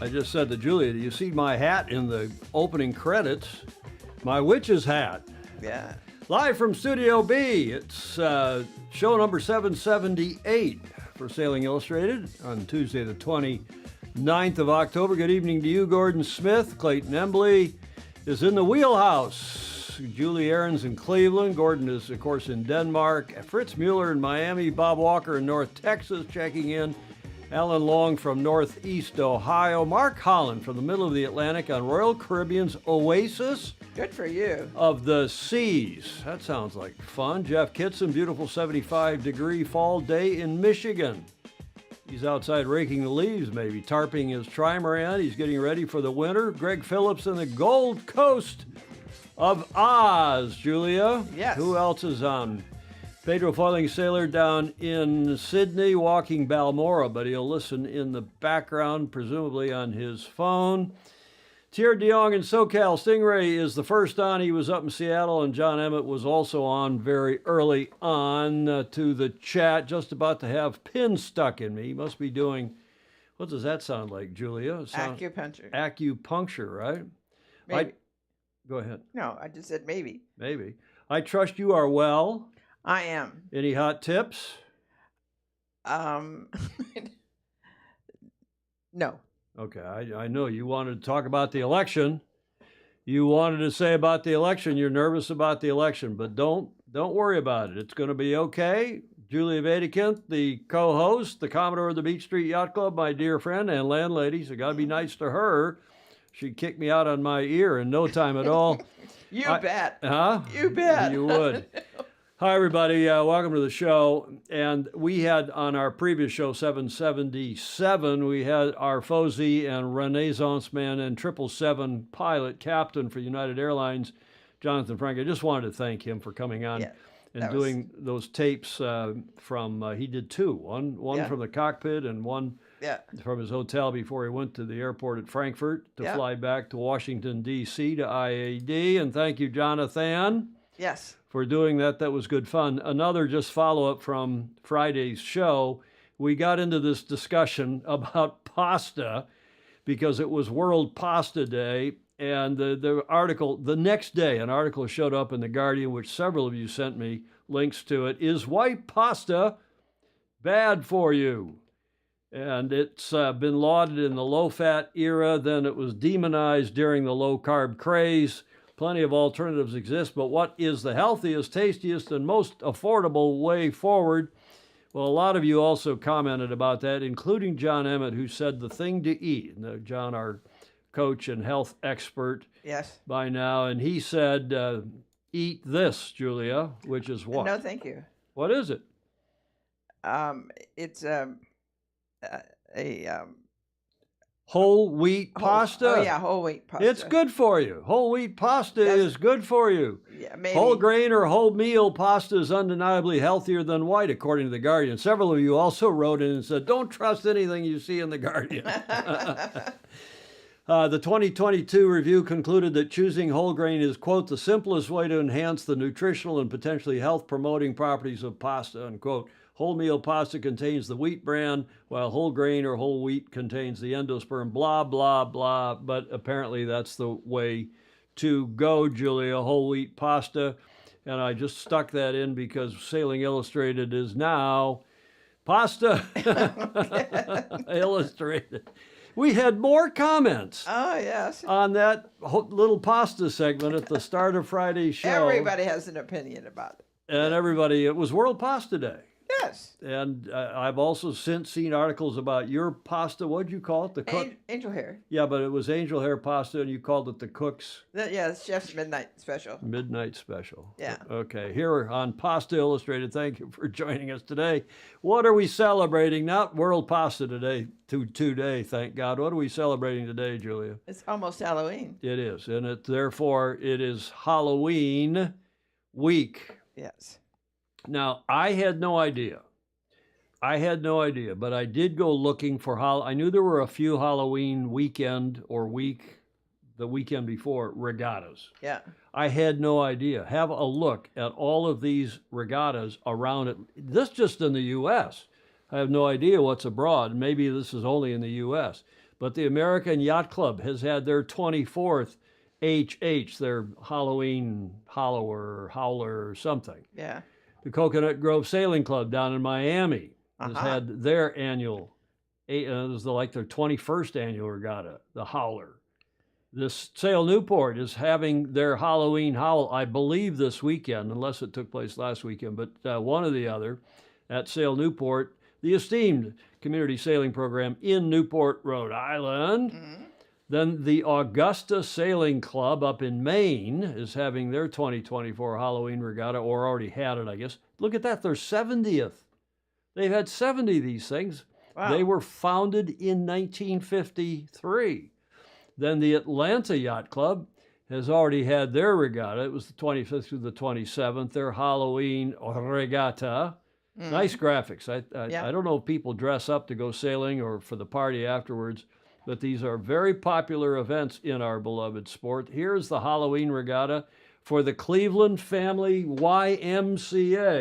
I just said to Julia, do you see my hat in the opening credits? My witch's hat. Yeah. Live from Studio B, it's show number 778 for Sailing Illustrated on Tuesday the 29th of October. Good evening to you, Gordon Smith. Clayton Embley is in the wheelhouse. Julie Aarons in Cleveland. Gordon is, of course, in Denmark. Fritz Mueller in Miami. Bob Walker in North Texas checking in. Alan Long from Northeast Ohio. Mark Holland from the middle of the Atlantic on Royal Caribbean's Oasis. Good for you. Of the Seas. That sounds like fun. Jeff Kitson, beautiful 75-degree fall day in Michigan. He's outside raking the leaves, maybe tarping his trimaran. He's getting ready for the winter. Greg Phillips in the Gold Coast of Oz, Julia. Yes. Who else is on? Pedro Foiling Sailor down in Sydney, walking Balmora, but he'll listen in the background, presumably on his phone. Thierry DeYoung in SoCal. Stingray is the first on. He was up in Seattle, and John Emmett was also on very early on to the chat, just about to have pins stuck in me. He must be doing, what does that sound like, Julia? Acupuncture. Acupuncture, right? Maybe. Go ahead. No, I just said maybe. Maybe. I trust you are well. I am. Any hot tips? No. Okay, I know you wanted to talk about the election. You wanted to say about the election, you're nervous about the election, but don't worry about it. It's going to be okay. Julia Vadekind, the co-host, the Commodore of the Beach Street Yacht Club, my dear friend and landlady, so got to be nice to her. She'd kick me out on my ear in no time at all. You bet. Huh? You bet. You would. Hi, everybody. Welcome to the show. And we had on our previous show, 777, we had our Fozy and Renaissance man and 777 pilot captain for United Airlines, Jonathan Frank. I just wanted to thank him for coming on and doing those tapes from, he did two, one from the cockpit and one from his hotel before he went to the airport at Frankfurt to fly back to Washington, D.C. to IAD. And thank you, Jonathan. Yes. For doing that. That was good fun. Another just follow-up from Friday's show. We got into this discussion about pasta because it was World Pasta Day, and the article, the next day, an article showed up in The Guardian, which several of you sent me links to it. Is white pasta bad for you? And it's been lauded in the low-fat era, then it was demonized during the low-carb craze. Plenty of alternatives exist, but what is the healthiest, tastiest, and most affordable way forward? Well, a lot of you also commented about that, including John Emmett, who said the thing to eat. Now, John, our coach and health expert by now, and he said, eat this, Julia, which is what? No, thank you. What is it? It's whole wheat pasta? Oh, yeah, whole wheat pasta. It's good for you. Whole wheat pasta is good for you. Yeah, maybe. Whole grain or whole meal pasta is undeniably healthier than white, according to The Guardian. Several of you also wrote in and said, don't trust anything you see in The Guardian. The 2022 review concluded that choosing whole grain is, quote, the simplest way to enhance the nutritional and potentially health-promoting properties of pasta, unquote. Wholemeal pasta contains the wheat bran, while whole grain or whole wheat contains the endosperm, blah, blah, blah. But apparently that's the way to go, Julia, whole wheat pasta. And I just stuck that in because Sailing Illustrated is now Pasta Illustrated. We had more comments on that little pasta segment at the start of Friday's show. Everybody has an opinion about it. And everybody, it was World Pasta Day. Yes. And I've also since seen articles about your pasta. What'd you call it? The cook? Angel hair. Yeah, but it was angel hair pasta, and you called it the cook's. Yeah, it's Chef's Midnight Special. Midnight Special. Yeah. Okay. Here on Pasta Illustrated, thank you for joining us today. What are we celebrating? Not World Pasta Day, today, thank God. What are we celebrating today, Julia? It's almost Halloween. It is, and therefore it is Halloween week. Yes. Now, I had no idea, but I did go looking for, I knew there were a few Halloween weekend or the weekend before, regattas. Yeah. I had no idea. Have a look at all of these regattas around it. This just in the U.S. I have no idea what's abroad. Maybe this is only in the U.S. But the American Yacht Club has had their 24th HH, their Halloween howler or something. Yeah. The Coconut Grove Sailing Club down in Miami has had their annual, it was like their 21st annual regatta, the Howler. This Sail Newport is having their Halloween howl, I believe, this weekend, unless it took place last weekend, but one or the other at Sail Newport, the esteemed community sailing program in Newport, Rhode Island. Mm-hmm. Then the Augusta Sailing Club up in Maine is having their 2024 Halloween regatta, or already had it, I guess. Look at that, their 70th. They've had 70 of these things. Wow. They were founded in 1953. Then the Atlanta Yacht Club has already had their regatta. It was the 25th through the 27th, their Halloween regatta. Mm. Nice graphics. I don't know if people dress up to go sailing or for the party afterwards, but these are very popular events in our beloved sport. Here's the Halloween regatta for the Cleveland Family YMCA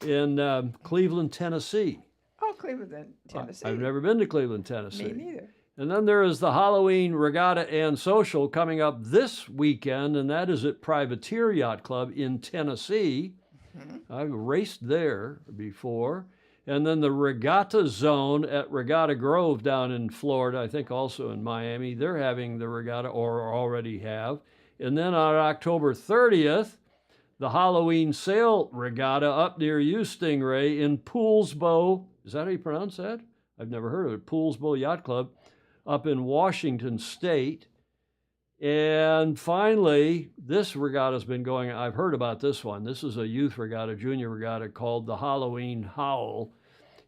in Cleveland, Tennessee. Oh, Cleveland, Tennessee. I've never been to Cleveland, Tennessee. Me neither. And then there is the Halloween Regatta and Social coming up this weekend, and that is at Privateer Yacht Club in Tennessee. Mm-hmm. I've raced there before. And then the Regatta Zone at Regatta Grove down in Florida, I think also in Miami, they're having the regatta, or already have. And then on October 30th, the Halloween Sail Regatta up near you, Stingray, in Poolsbo. Is that how you pronounce that? I've never heard of it. Poolsbo Yacht Club up in Washington State. And finally, this regatta's been going, I've heard about this one. This is a youth regatta, junior regatta called the Halloween Howl.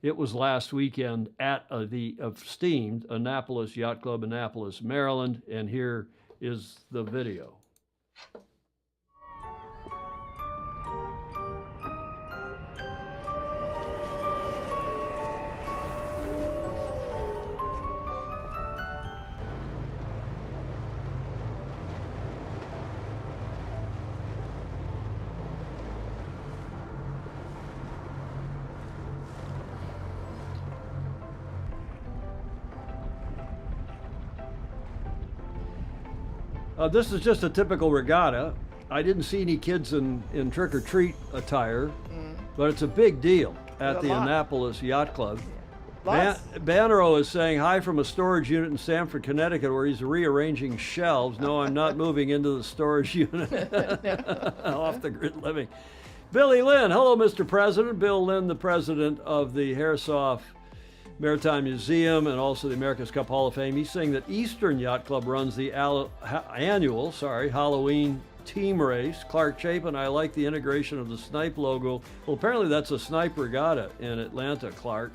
It was last weekend at the esteemed Annapolis Yacht Club, Annapolis, Maryland. And here is the video. This is just a typical regatta. I didn't see any kids in trick-or-treat attire, but it's a big deal at the Annapolis Yacht Club. Banero is saying hi from a storage unit in Stamford, Connecticut, where he's rearranging shelves. No, I'm not moving into the storage unit. Off the grid living. Billy Lynn, hello, Mr. President. Bill Lynn, the president of the Hairsoft Maritime Museum and also the America's Cup Hall of Fame. He's saying that Eastern Yacht Club runs the annual Halloween team race. Clark Chapin, I like the integration of the Snipe logo. Well, apparently that's a Snipe regatta in Atlanta, Clark.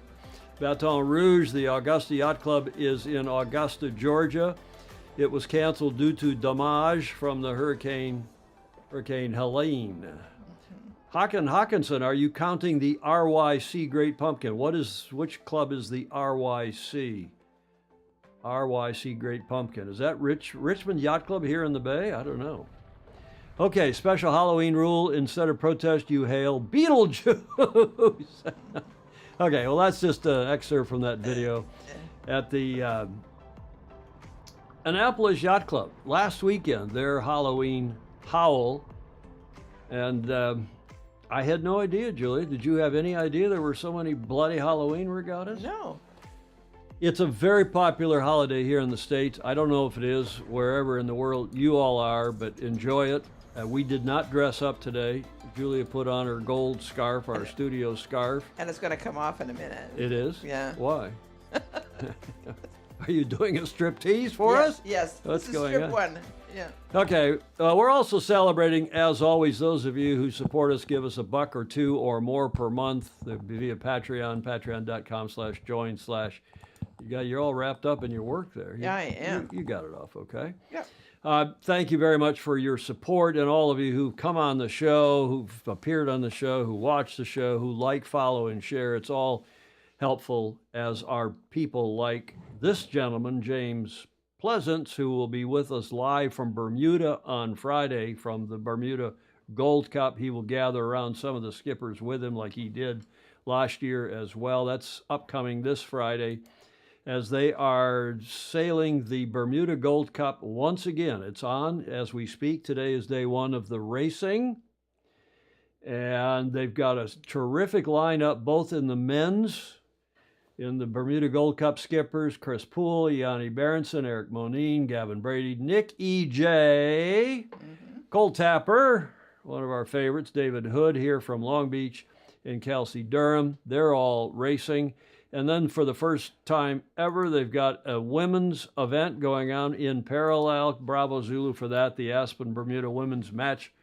Baton Rouge, the Augusta Yacht Club is in Augusta, Georgia. It was canceled due to damage from the Hurricane Helene. Hawkinson, are you counting the RYC Great Pumpkin? Which club is the RYC? RYC Great Pumpkin. Is that Richmond Yacht Club here in the Bay? I don't know. Okay, special Halloween rule. Instead of protest, you hail Beetlejuice. Okay, well, that's just an excerpt from that video at the Annapolis Yacht Club. Last weekend, their Halloween howl. And I had no idea, Julia. Did you have any idea there were so many bloody Halloween regattas? No. It's a very popular holiday here in the States. I don't know if it is wherever in the world you all are, but enjoy it. We did not dress up today. Julia put on her gold scarf, our studio scarf. And it's going to come off in a minute. It is? Yeah. Why? Are you doing a striptease for us? Yes. What's this is going strip on? one. Yeah. Okay. We're also celebrating, as always, those of you who support us, give us $1 or $2 or more per month via Patreon, patreon.com/join/ You're all wrapped up in your work there. Yeah, I am. You got it off, okay? Yeah. Thank you very much for your support, and all of you who've come on the show, who've appeared on the show, who watch the show, who like, follow, and share. It's all helpful, as are people like this gentleman, James Pleasance, who will be with us live from Bermuda on Friday from the Bermuda Gold Cup. He will gather around some of the skippers with him like he did last year as well. That's upcoming this Friday. as they are sailing the Bermuda Gold Cup once again. It's on as we speak. Today is day one of the racing. And they've got a terrific lineup, both in the men's, in the Bermuda Gold Cup skippers, Chris Poole, Yanni Berenson, Eric Monine, Gavin Brady, Nick E.J., Cole Tapper, one of our favorites, David Hood here from Long Beach, and Kelsey Durham. They're all racing. And then for the first time ever, they've got a women's event going on in parallel. Bravo Zulu for that, the Aspen Bermuda Women's Match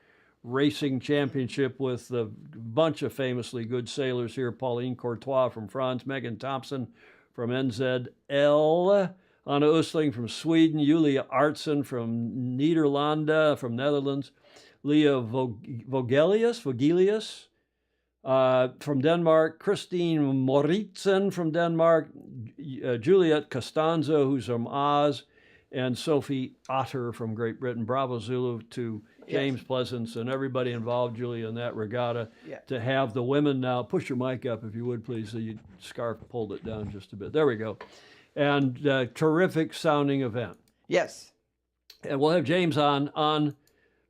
Racing Championship with a bunch of famously good sailors here. Pauline Courtois from France, Megan Thompson from NZL, Anna Usling from Sweden, Julia Artsen from Nederlanda, from Netherlands, Leah Vogelius from Denmark, Christine Moritzen from Denmark, Juliet Costanzo, who's from Oz, and Sophie Otter from Great Britain. Bravo Zulu to James Pleasance and everybody involved, Julia, in that regatta. To have the women now, push your mic up if you would, please, so your scarf pulled it down just a bit. There we go. And terrific sounding event. Yes. And we'll have James on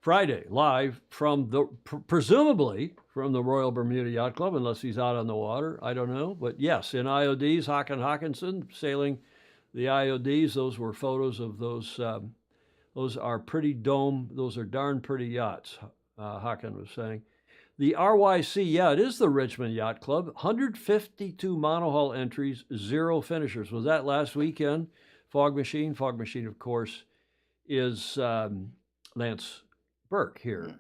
Friday, live from the, presumably from the Royal Bermuda Yacht Club, unless he's out on the water. I don't know. But yes, in IODs, Håkan Håkansson sailing the IODs. Those were photos of those. Those are pretty those are darn pretty yachts, Håkan was saying. The RYC, yeah, it is the Richmond Yacht Club. 152 monohull entries, 0 finishers. Was that last weekend? Fog Machine, of course, is Lance Burke here,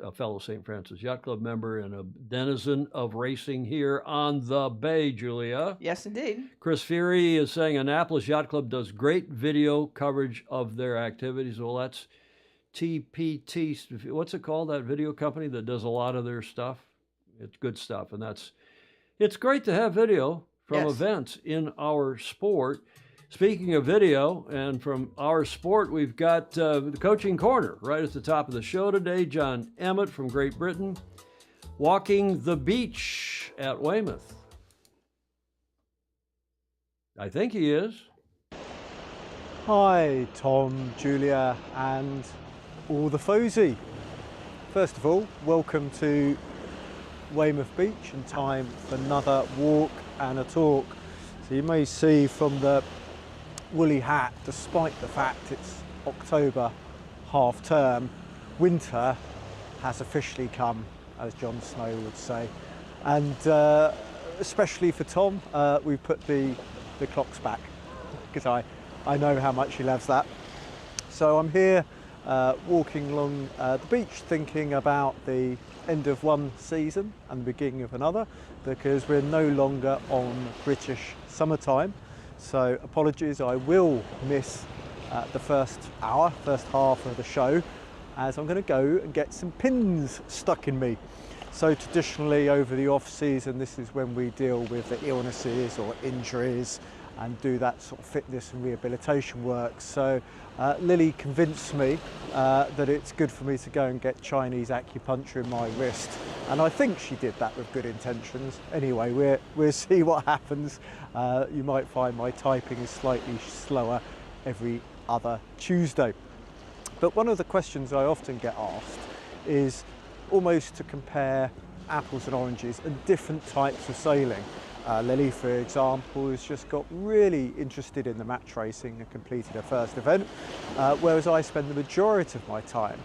a fellow St. Francis Yacht Club member and a denizen of racing here on the bay, Julia. Yes, indeed. Chris Fury is saying Annapolis Yacht Club does great video coverage of their activities. Well, that's TPT. What's it called, that video company that does a lot of their stuff? It's good stuff, and it's great to have video from events in our sport. Speaking of video and from our sport, we've got the Coaching Corner right at the top of the show today. John Emmett from Great Britain, walking the beach at Weymouth. I think he is. Hi, Tom, Julia, and all the Fozy. First of all, welcome to Weymouth Beach and time for another walk and a talk. So you may see from the woolly hat, despite the fact it's October half term, winter has officially come, as Jon Snow would say. And especially for Tom, we've put the clocks back because I know how much he loves that. So I'm here walking along the beach thinking about the end of one season and the beginning of another, because we're no longer on British summertime. So apologies, I will miss the first half of the show, as I'm going to go and get some pins stuck in me. So traditionally over the off season, this is when we deal with the illnesses or injuries and do that sort of fitness and rehabilitation work. So Lily convinced me that it's good for me to go and get Chinese acupuncture in my wrist, and I think she did that with good intentions. Anyway, we'll see what happens. You might find my typing is slightly slower every other Tuesday. But one of the questions I often get asked is almost to compare apples and oranges and different types of sailing. Lily, for example, has just got really interested in the match racing and completed her first event, whereas I spend the majority of my time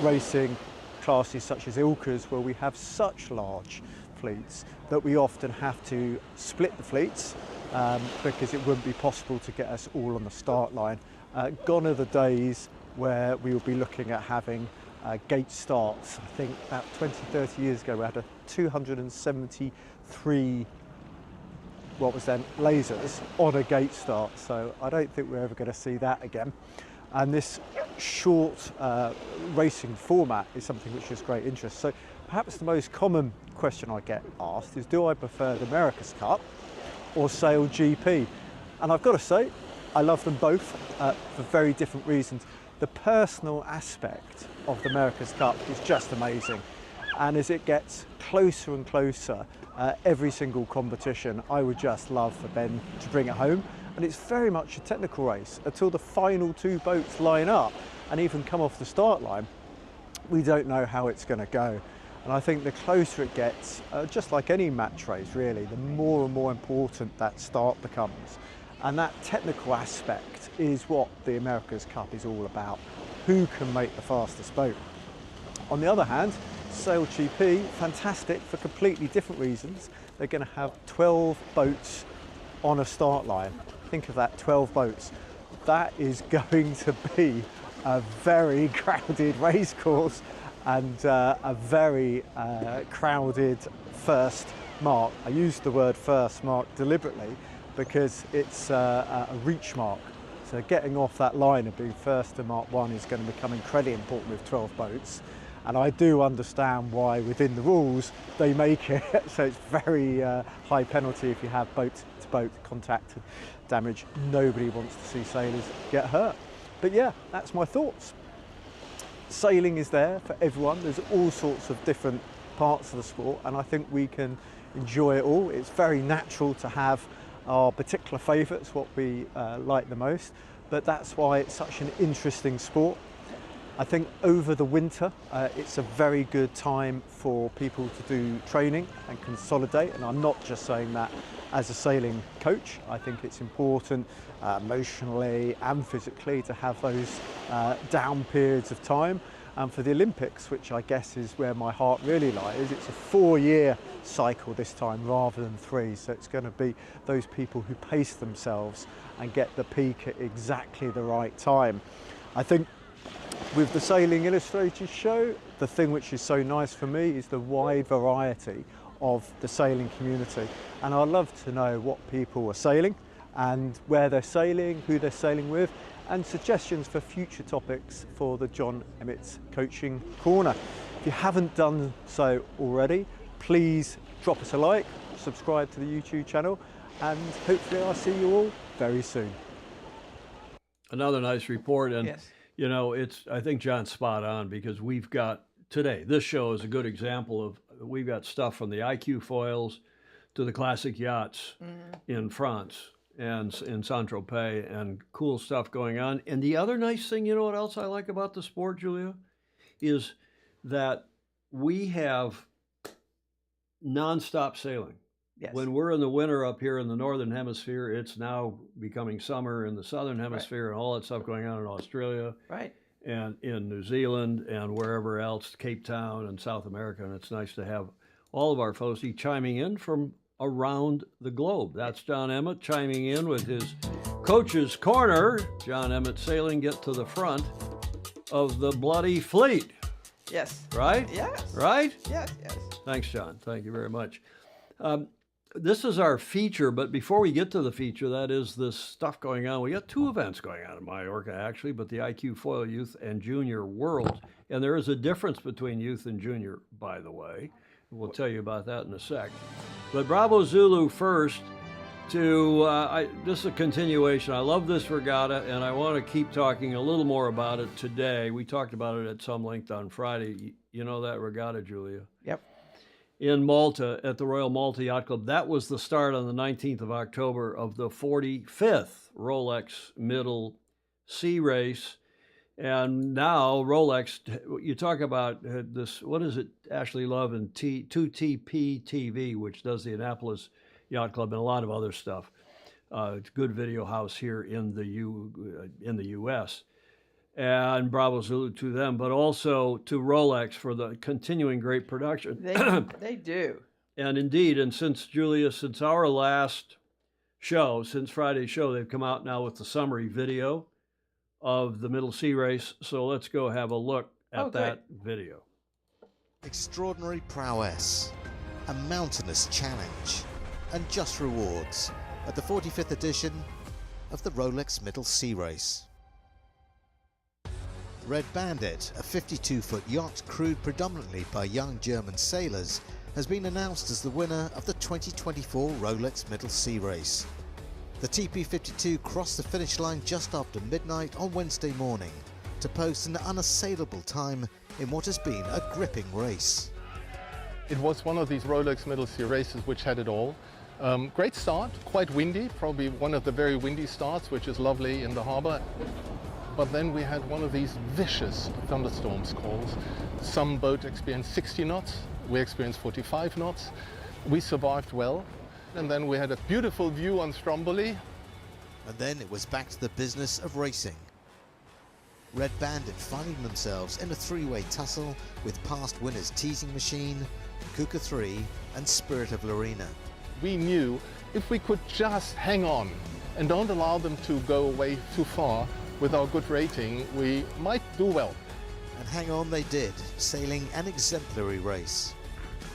racing classes such as Ilka's, where we have such large fleets that we often have to split the fleets because it wouldn't be possible to get us all on the start line. Gone are the days where we will be looking at having gate starts. I think about 20-30 years ago we had a 273 what was then lasers on a gate start, so I don't think we're ever going to see that again. And this short racing format is something which is great interest. So perhaps the most common question I get asked is, do I prefer the America's Cup or Sail GP? And I've got to say, I love them both for very different reasons. The personal aspect of the America's Cup is just amazing. And as it gets closer and closer, every single competition, I would just love for Ben to bring it home. And it's very much a technical race until the final 2 boats line up and even come off the start line. We don't know how it's going to go. And I think the closer it gets, just like any match race really, the more and more important that start becomes. And that technical aspect is what the America's Cup is all about. Who can make the fastest boat? On the other hand, Sail GP, fantastic for completely different reasons. They're going to have 12 boats on a start line. Think of that, 12 boats. That is going to be a very crowded race course and a very crowded first mark. I used the word first mark deliberately because it's a reach mark. So getting off that line and being first to Mark 1 is going to become incredibly important with 12 boats. And I do understand why within the rules they make it so it's very high penalty if you have boat-to-boat contact damage. Nobody wants to see sailors get hurt. But yeah, that's my thoughts. Sailing is there for everyone. There's all sorts of different parts of the sport and I think we can enjoy it all. It's very natural to have our particular favourites, what we like the most, but that's why it's such an interesting sport. I think over the winter it's a very good time for people to do training and consolidate, and I'm not just saying that as a sailing coach. I think it's important emotionally and physically to have those down periods of time. And for the Olympics, which I guess is where my heart really lies, it's a 4-year cycle this time rather than 3. So it's going to be those people who pace themselves and get the peak at exactly the right time. I think with the Sailing Illustrated show, the thing which is so nice for me is the wide variety of the sailing community. And I'd love to know what people are sailing and where they're sailing, who they're sailing with, and suggestions for future topics for the John Emmett's Coaching Corner. If you haven't done so already, please drop us a like, subscribe to the YouTube channel, and hopefully I'll see you all very soon. Another nice report, and Yes. you know, I think John's spot on because we've got today, this show is a good example of, we've got stuff from the iQFOiLs to the classic yachts in France and in Saint-Tropez, and cool stuff going on. And the other nice thing, you know what else I like about the sport, Julia, is that we have nonstop sailing. Yes. When we're in the winter up here in the northern hemisphere, it's now becoming summer in the southern hemisphere, and all that stuff going on in Australia Right. and in New Zealand and wherever else, Cape Town and South America. And it's nice to have all of our folks chiming in from around the globe. That's John Emmett chiming in with his Coach's Corner. John Emmett Sailing, get to the front of the bloody fleet. Yes. Right? Yes. Right? Yes. Yes. Thanks, John. Thank you very much. This is our feature, but before we get to the feature, that is this stuff going on. We got 2 events going on in Mallorca, actually, but the iQFOiL Youth and Junior World. And there is a difference between youth and junior, by the way. We'll tell you about that in a sec. But Bravo Zulu first to, this is a continuation. I love this regatta, and I want to keep talking a little more about it today. We talked about it at some length on Friday. You know that regatta, Julia? Yep. In Malta at the Royal Malta Yacht Club. That was the start on the 19th of October of the 45th Rolex Middle Sea Race. And now Rolex, you talk about this, what is it, Ashley Love and 2TP TV, which does the Annapolis Yacht Club and a lot of other stuff. It's a good video house here in the U.S. And Bravo Zulu to them, but also to Rolex for the continuing great production. They do. And indeed, and since our last show, since Friday's show, they've come out now with the summary video of the Middle Sea Race. So let's go have a look at that video. Extraordinary prowess, a mountainous challenge, and just rewards at the 45th edition of the Rolex Middle Sea Race. Red Bandit, a 52-foot yacht crewed predominantly by young German sailors, has been announced as the winner of the 2024 Rolex Middle Sea Race. The TP52 crossed the finish line just after midnight on Wednesday morning to post an unassailable time in what has been a gripping race. It was one of these Rolex Middle Sea races which had it all. Great start, quite windy, probably one of the very windy starts, which is lovely in the harbor. But then we had one of these vicious thunderstorms calls. Some boat experienced 60 knots, we experienced 45 knots. We survived well, and then we had a beautiful view on Stromboli. And then it was back to the business of racing. Red Bandit finding themselves in a three-way tussle with past winners Teasing Machine, Kuka 3 and Spirit of Lorena. We knew if we could just hang on and don't allow them to go away too far with our good rating, we might do well. And hang on they did, sailing an exemplary race.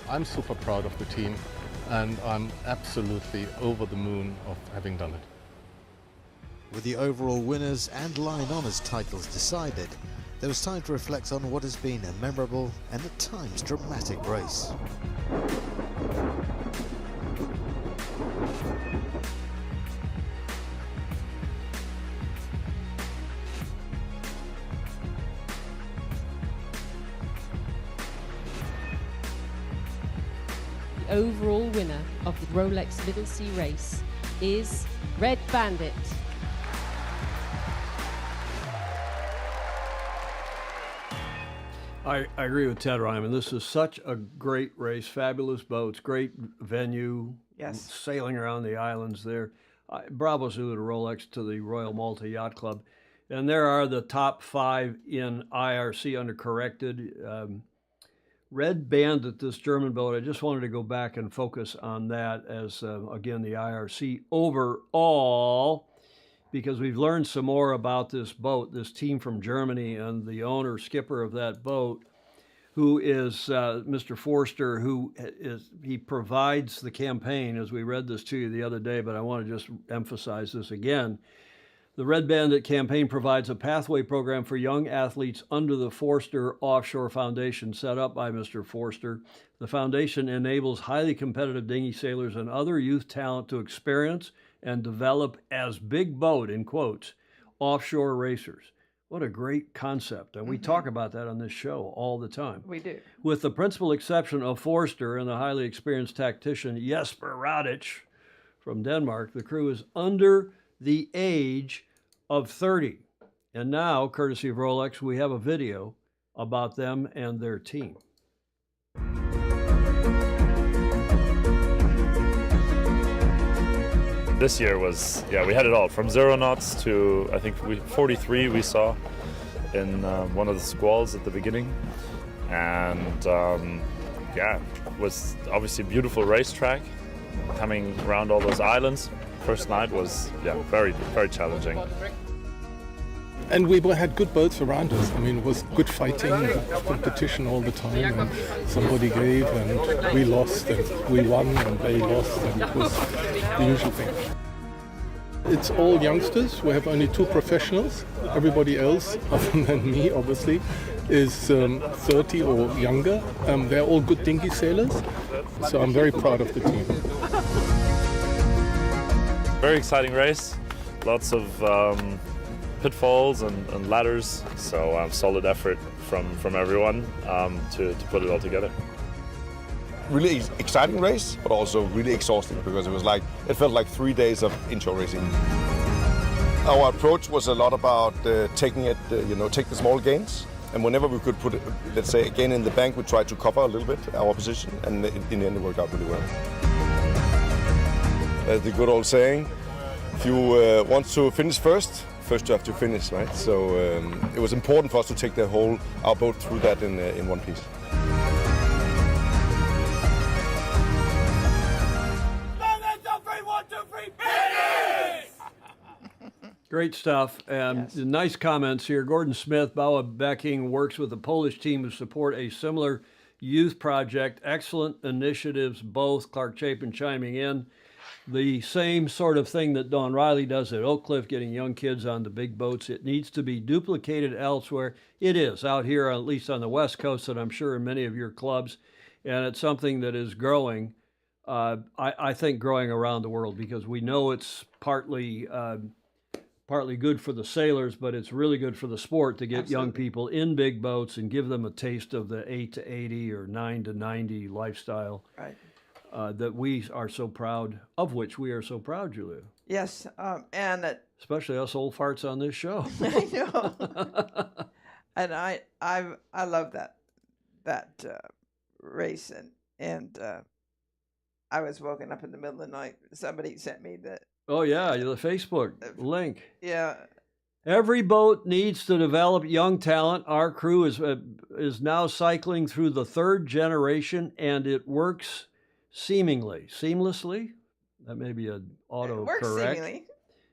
I'm super proud of the team, and I'm absolutely over the moon of having done it. With the overall winners and line honours titles decided, there was time to reflect on what has been a memorable and at times dramatic race. The overall winner of the Rolex Middle Sea race is Red Bandit. I agree with Ted Ryman. This is such a great race, fabulous boats, great venue, Yes. sailing around the islands there. Bravo Zulu to Rolex to the Royal Malta Yacht Club. And there are the top 5 in IRC under corrected. Red Bandit, this German boat, I just wanted to go back and focus on that as, again, the IRC overall, because we've learned some more about this boat, this team from Germany, and the owner, skipper of that boat, who is Mr. Forster, he provides the campaign, as we read this to you the other day, but I want to just emphasize this again. The Red Bandit campaign provides a pathway program for young athletes under the Forster Offshore Foundation set up by Mr. Forster. The foundation enables highly competitive dinghy sailors and other youth talent to experience and develop as big boat, in quotes, offshore racers. What a great concept. And we talk about that on this show all the time. We do. With the principal exception of Forster and the highly experienced tactician Jesper Radich from Denmark, the crew is under the age of 30. And now, courtesy of Rolex, we have a video about them and their team. This year was, we had it all, from 0 knots to, I think, 43 we saw in one of the squalls at the beginning. And it was obviously a beautiful racetrack, coming around all those islands. First night was, very, very challenging. And we had good boats around us. I mean, it was good fighting, competition all the time, and somebody gave and we lost, and we won and they lost, and it was the usual thing. It's all youngsters. We have only 2 professionals. Everybody else, other than me, obviously, is 30 or younger. They're all good dinghy sailors, so I'm very proud of the team. Very exciting race, lots of pitfalls and ladders, so solid effort from everyone to put it all together. Really exciting race, but also really exhausting because it felt like 3 days of inshore racing. Our approach was a lot about taking it, take the small gains, and whenever we could put it, let's say, again in the bank, we tried to cover a little bit our position, and in the end it worked out really well. The good old saying, if you want to finish first you have to finish, right? So it was important for us to take our boat through that in one piece. Great stuff. Yes. Nice comments here. Gordon Smith, Bauer Becking, works with a Polish team to support a similar youth project. Excellent initiatives, both. Clark Chapin chiming in. The same sort of thing that Don Riley does at Oak Cliff, getting young kids on the big boats. It needs to be duplicated elsewhere. It is out here, at least on the West Coast, and I'm sure in many of your clubs. And it's something that is growing, I think growing around the world, because we know it's partly partly good for the sailors, but it's really good for the sport to get young Absolutely. people in big boats and give them a taste of the 8 to 80 or 9 to 90 lifestyle Right. that we are so proud of, which we are so proud, Julia. Yes. And Especially us old farts on this show. I know. And I love that race, and I was woken up in the middle of the night. Somebody sent me the Oh yeah, the Facebook link. yeah. Every boat needs to develop young talent. Our crew is now cycling through the third generation, and it works seamlessly. That may be an auto It works correct. seemingly.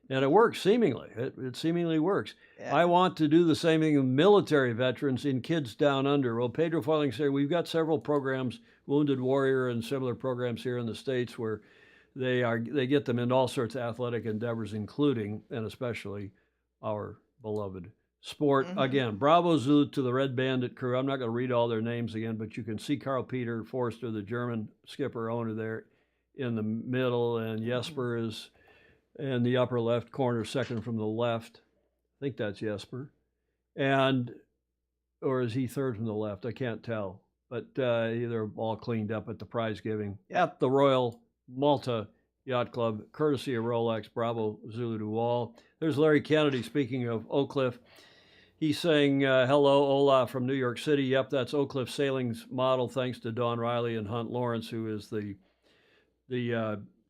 And it works seemingly. It seemingly works. Yeah. I want to do the same thing with military veterans in Kids Down Under. Well, Pedro Foiling said we've got several programs, Wounded Warrior and similar programs here in the States where they get them into all sorts of athletic endeavors, including and especially our beloved sport. Mm-hmm. Again, Bravo Zulu to the Red Bandit crew. I'm not going to read all their names again, but you can see Carl Peter Forster, the German skipper owner there in the middle, and Jesper is in the upper left corner, second from the left. I think that's Jesper. Or is he third from the left? I can't tell. But they're all cleaned up at the prize giving at the Royal Malta Yacht Club, courtesy of Rolex. Bravo Zulu to all. There's Larry Kennedy, speaking of Oak Cliff. He's saying, hello, hola from New York City. Yep, that's Oak Cliff Sailing's model, thanks to Don Riley and Hunt Lawrence, who is the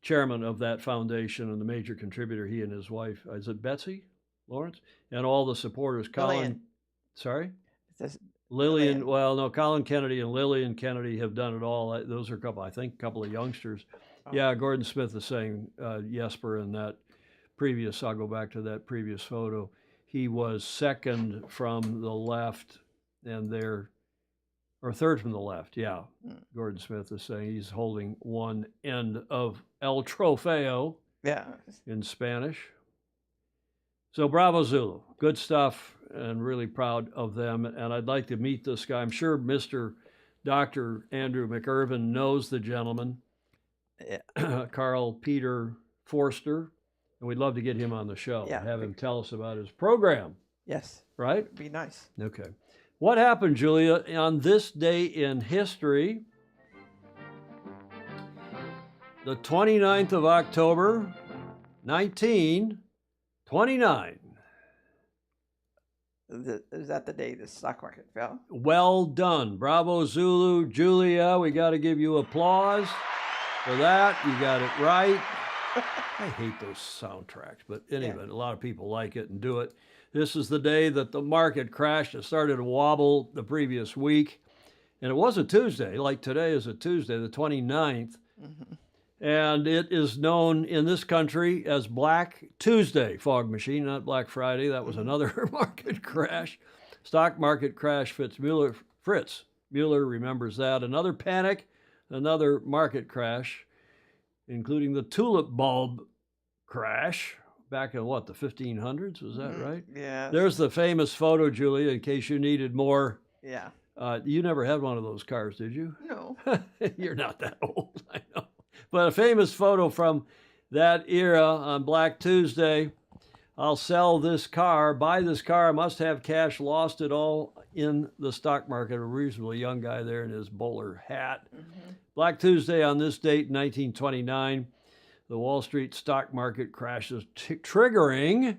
chairman of that foundation and the major contributor, he and his wife. Is it Betsy Lawrence? And all the supporters. Lillian. Sorry? It's Lillian, Lillian. well, no, Colin Kennedy and Lillian Kennedy have done it all. Those are a couple of youngsters. Oh. Yeah, Gordon Smith is saying Jesper in that previous, I'll go back to that previous photo. He was second from the left or third from the left, yeah. Gordon Smith is saying he's holding one end of El Trofeo Yeah. in Spanish. So Bravo Zulu, good stuff, and really proud of them. And I'd like to meet this guy. I'm sure Mr. Dr. Andrew McIrvin knows the gentleman, Yeah. Carl Peter Forster, and we'd love to get him on the show. Yeah. Have him tell us about his program, Yes. right? Be nice. Okay. What happened, Julia, on this day in history, the 29th of October, 1929? Is that the day the stock market fell? Well done. Bravo, Zulu. Julia, we got to give you applause for that. You got it right. I hate those soundtracks, but anyway, a lot of people like it and do it. This is the day that the market crashed. It started to wobble the previous week. And it was a Tuesday, like today is a Tuesday, the 29th. Mm-hmm. And it is known in this country as Black Tuesday. Fog machine, not Black Friday. That was another market crash. Stock market crash. Fritz Mueller remembers that. Another panic, another market crash, including the tulip bulb crash back in what, the 1500s? Was that right? Yeah. There's the famous photo, Julia, in case you needed more. Yeah. You never had one of those cars, did you? No. You're not that old, I know. But a famous photo from that era on Black Tuesday. I'll sell this car, buy this car, I must have cash, lost it all in the stock market. A reasonably young guy there in his bowler hat. Mm-hmm. Black Tuesday on this date, 1929, the Wall Street stock market crashes, triggering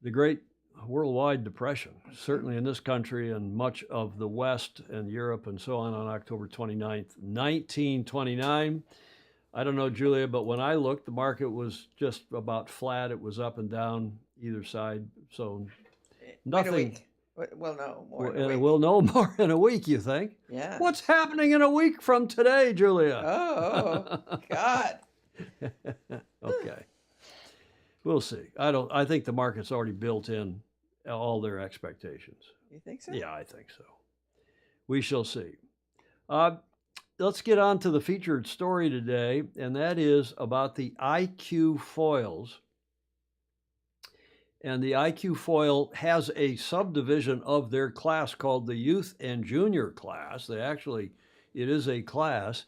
the Great Worldwide Depression, certainly in this country and much of the West and Europe and so on October 29th, 1929. I don't know, Julia, but when I looked, the market was just about flat. It was up and down either side. So nothing. Wait a week. We'll know more in a week. We'll know more in a week, you think? Yeah. What's happening in a week from today, Julia? Oh, God. Okay. We'll see. I think the market's already built in all their expectations. You think so? Yeah, I think so. We shall see. Let's get on to the featured story today, and that is about the iQFOiLs. And the iQFOiL has a subdivision of their class called the Youth and Junior class. It is a class.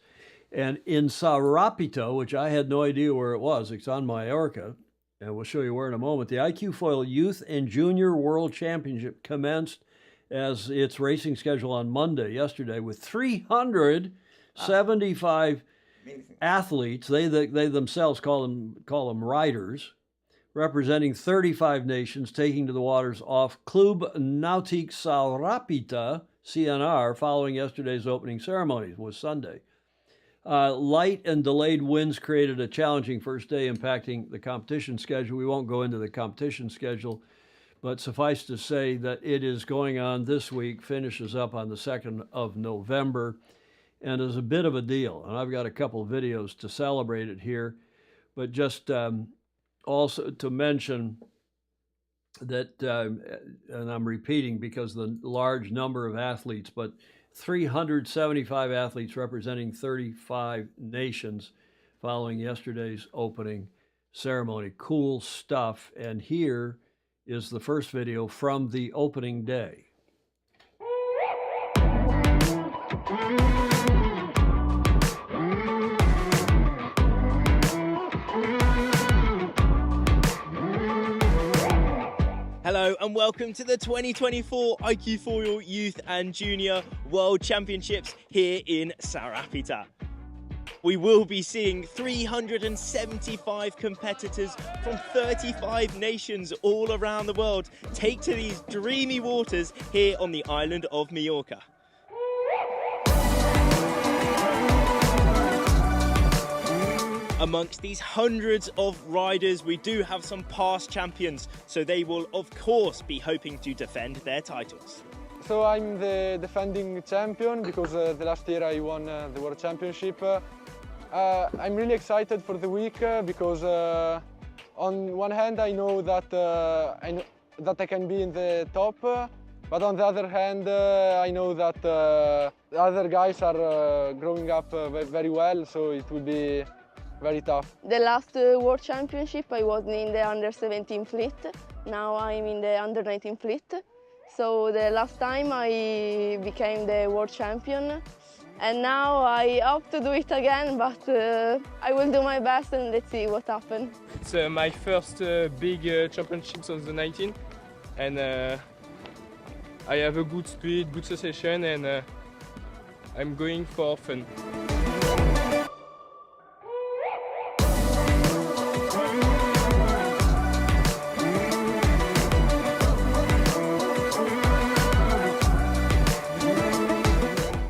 And in Sarapito, which I had no idea where it was, it's on Mallorca, and we'll show you where in a moment. The iQFOiL Youth and Junior World Championship commenced as its racing schedule on Monday, yesterday, with 375 athletes. They themselves call them riders, representing 35 nations, taking to the waters off Club Nautic Sau Rapita, CNR, following yesterday's opening ceremony. Was Sunday. Light and delayed winds created a challenging first day, impacting the competition schedule. We won't go into the competition schedule, but suffice to say that it is going on this week, finishes up on the 2nd of November, and is a bit of a deal. And I've got a couple of videos to celebrate it here, but just also to mention that, and I'm repeating because the large number of athletes, but 375 athletes representing 35 nations following yesterday's opening ceremony. Cool stuff. And here is the first video from the opening day. Hello and welcome to the 2024 iQFOiL Youth and Junior World Championships here in Sau Rapita. We will be seeing 375 competitors from 35 nations all around the world take to these dreamy waters here on the island of Mallorca. Amongst these hundreds of riders, we do have some past champions, so they will of course be hoping to defend their titles. So I'm the defending champion because the last year I won the World Championship. I'm really excited for the week because on one hand I know that I can be in the top, but on the other hand I know that the other guys are growing up very well, so it will be very tough. The last World Championship I was in the under-17 fleet. Now I'm in the under-19 fleet. So the last time I became the World Champion, and now I hope to do it again, but I will do my best and let's see what happens. It's my first big championships of the 19, and I have a good speed, good sensation, and I'm going for fun.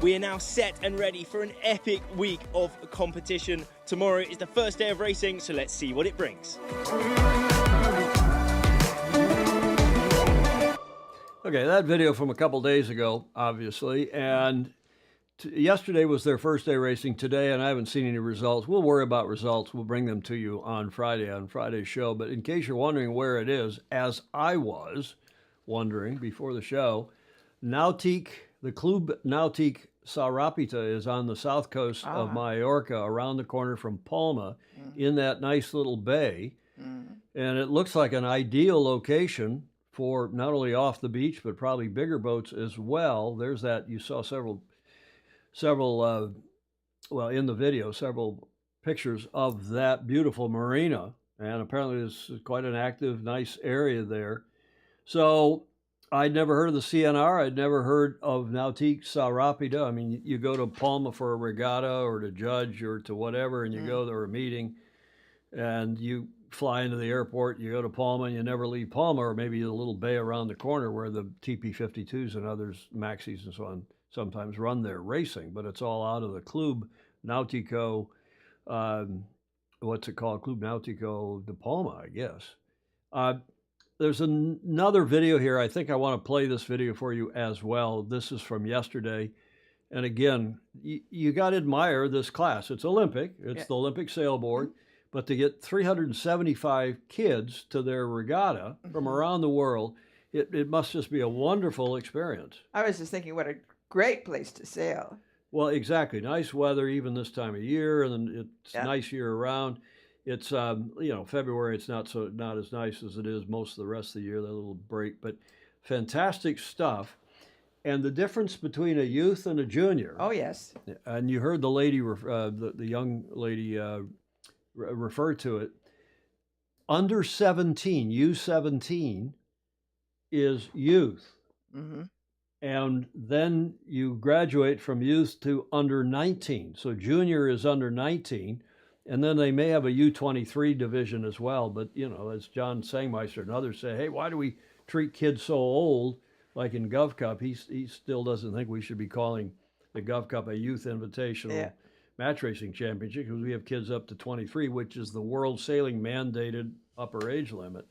We are now set and ready for an epic week of competition. Tomorrow is the first day of racing, so let's see what it brings. Okay, that video from a couple days ago, obviously, and yesterday was their first day racing. Today, and I haven't seen any results. We'll worry about results. We'll bring them to you on Friday's show. But in case you're wondering where it is, as I was wondering before the show, the Club Nautic Sau Rapita is on the south coast of Mallorca, around the corner from Palma, in that nice little bay. And it looks like an ideal location for not only off the beach, but probably bigger boats as well. There's that, you saw several, well, in the video, several pictures of that beautiful marina. And apparently it's quite an active, nice area there. So I'd never heard of the CNR. I'd never heard of Nautic Sau Rapita. I mean, you go to Palma for a regatta or to judge or to whatever, and you go there a meeting, and you fly into the airport, you go to Palma, and you never leave Palma, or maybe a little bay around the corner where the TP52s and others, Maxis and so on, sometimes run their racing. But it's all out of the Club Nautico, what's it called? Club Nautico de Palma, I guess. There's another video here. I think I want to play this video for you as well. This is from yesterday. And again, you got to admire this class. It's Olympic. It's the Olympic sailboard. But to get 375 kids to their regatta from around the world, it must just be a wonderful experience. I was just thinking what a great place to sail. Well, exactly. Nice weather even this time of year, and it's nice year round. It's February. It's not as nice as it is most of the rest of the year. That little break, but fantastic stuff. And the difference between a youth and a junior. Oh yes. And you heard the lady, the young lady, refer to it. under 17, U17 is youth. Mm-hmm. And then you graduate from youth to under 19. So junior is under 19. And then they may have a U23 division as well. But, you know, as John Sangmeister and others say, hey, why do we treat kids so old? Like in Gov Cup, he still doesn't think we should be calling the Gov Cup a youth invitational match racing championship, because we have kids up to 23, which is the world sailing mandated upper age limit.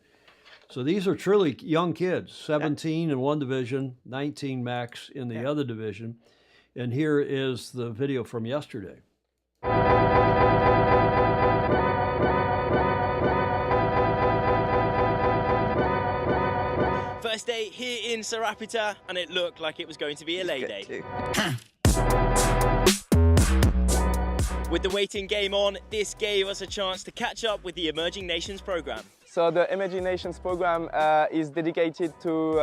So these are truly young kids, 17 in one division, 19 max in the other division. And here is the video from yesterday. First day here in Sarapita, and it looked like it was going to be a lay day. With the waiting game on, this gave us a chance to catch up with the Emerging Nations program. So the Emerging Nations program is dedicated to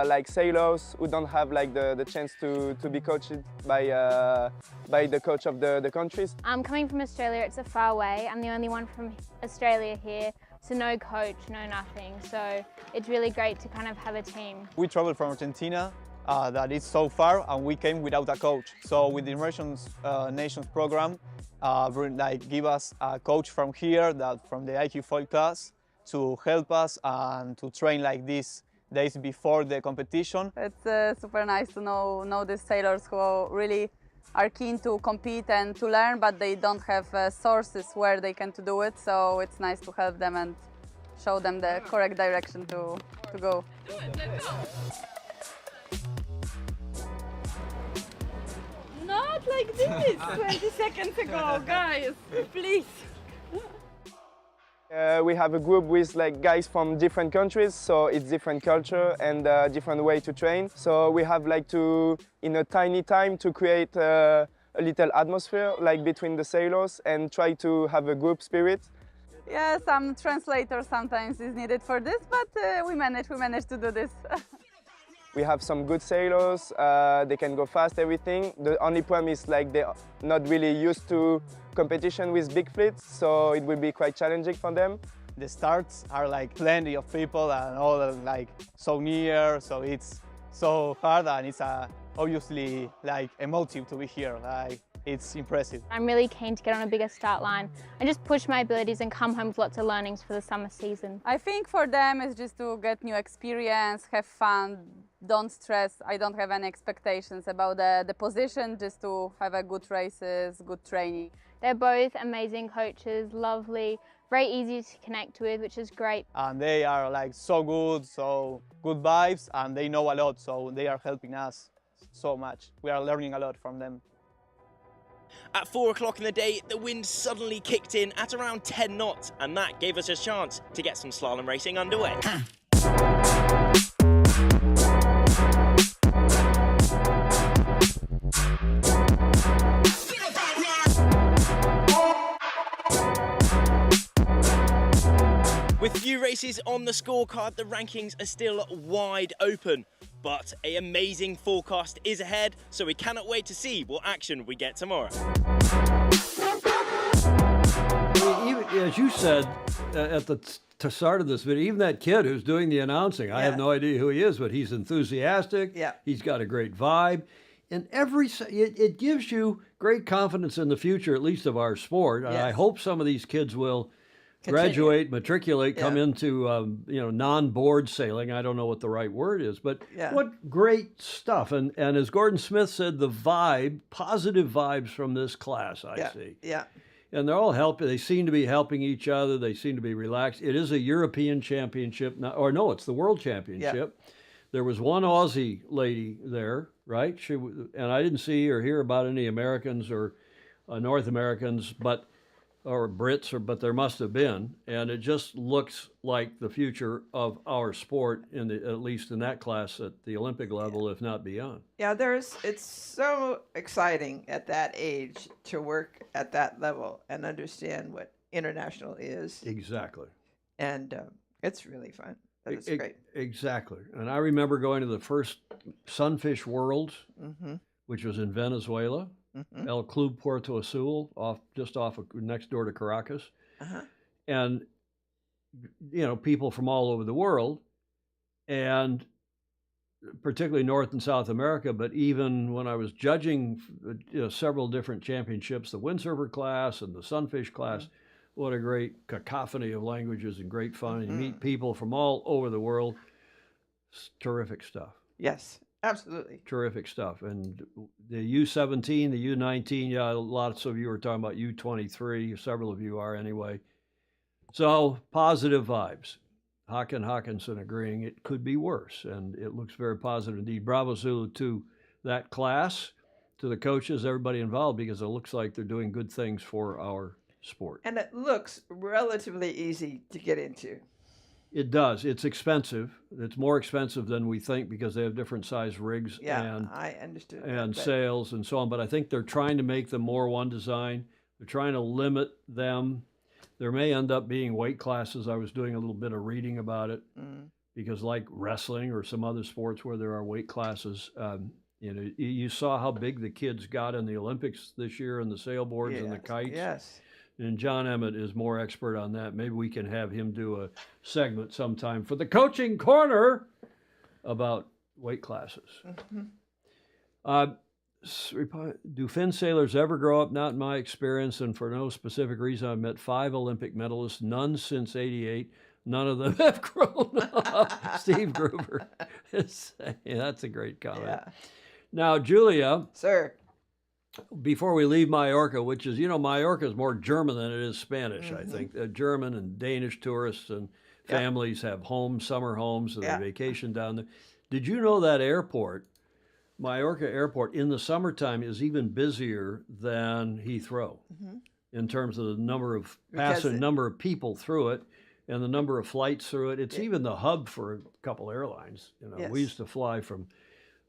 like sailors who don't have like the chance to be coached by the coach of the countries. I'm coming from Australia, it's a far way. I'm the only one from Australia here, so no coach, no nothing. So it's really great to kind of have a team. We traveled from Argentina, that is so far, and we came without a coach. So with the Emerging Nations program, like give us a coach from here, that from the iQFOiL class, to help us and to train like these days before the competition. It's super nice to know these sailors who really are keen to compete and to learn, but they don't have sources where they can to do it. So it's nice to help them and show them the correct direction to go. Not like this 20 seconds ago, guys, please. We have a group with like guys from different countries, so it's different culture and different way to train. So we have like to, in a tiny time, to create a little atmosphere like between the sailors and try to have a group spirit. Yeah, some translator sometimes is needed for this, but we manage to do this. We have some good sailors, they can go fast, everything. The only problem is like they're not really used to competition with big fleets, so it will be quite challenging for them. The starts are like plenty of people and all like so near, so it's so hard, and it's obviously like emotive to be here. Like it's impressive. I'm really keen to get on a bigger start line and just push my abilities and come home with lots of learnings for the summer season. I think for them it's just to get new experience, have fun, don't stress. I don't have any expectations about the position, just to have a good races, good training. They're both amazing coaches, lovely, very easy to connect with, which is great. And they are like so good vibes, and they know a lot, so they are helping us so much. We are learning a lot from them. At 4 o'clock in the day, the wind suddenly kicked in at around 10 knots, and that gave us a chance to get some slalom racing underway. With few races on the scorecard, the rankings are still wide open. But an amazing forecast is ahead, so we cannot wait to see what action we get tomorrow. Even, as you said at the start of this video, even that kid who's doing the announcing, I have no idea who he is, but he's enthusiastic. Yeah. He's got a great vibe. And it gives you great confidence in the future, at least of our sport. And I hope some of these kids will graduate, matriculate, come into non-board sailing. I don't know what the right word is, but what great stuff. And as Gordon Smith said, the vibe, positive vibes from this class, I see. Yeah. And they're all helping. They seem to be helping each other. They seem to be relaxed. It is a European championship, it's the World Championship. Yeah. There was one Aussie lady there, right? And I didn't see or hear about any Americans or North Americans, but there must have been, and it just looks like the future of our sport, at least in that class at the Olympic level, if not beyond. Yeah, it's so exciting at that age to work at that level and understand what international is. Exactly. And it's really fun. That's great. Exactly. And I remember going to the first Sunfish Worlds, which was in Venezuela. El Club Puerto Azul, just off next door to Caracas. And people from all over the world, and particularly North and South America. But even when I was judging several different championships, the windsurfer class and the sunfish class, what a great cacophony of languages and great fun. You meet people from all over the world. It's terrific stuff. Yes, absolutely. Terrific stuff. And the U17, the U19, yeah, lots of you are talking about U23. Several of you are anyway. So positive vibes. Håkan Håkansson agreeing it could be worse, and it looks very positive indeed. Bravo Zulu to that class, to the coaches, everybody involved, because it looks like they're doing good things for our sport. And it looks relatively easy to get into. It does. It's expensive. It's more expensive than we think because they have different size rigs and I understood and that. sails and so on. But I think they're trying to make them more one design. They're trying to limit them. There may end up being weight classes. I was doing a little bit of reading about it because, like wrestling or some other sports where there are weight classes, you saw how big the kids got in the Olympics this year and the sailboards and the kites. Yes. And John Emmett is more expert on that. Maybe we can have him do a segment sometime for the Coaching Corner about weight classes. Do Finn sailors ever grow up? Not in my experience, and for no specific reason. I've met 5 Olympic medalists, none since '88. None of them have grown up. Steve Gruber is saying, that's a great comment. Yeah. Now, Julia. Sir. Before we leave Mallorca, which is, Mallorca is more German than it is Spanish, I think. German and Danish tourists and families have homes, summer homes, and they vacation down there. Did you know that airport, Mallorca Airport, in the summertime is even busier than Heathrow in terms of the number of number of people through it and the number of flights through it. It's even the hub for a couple airlines. We used to fly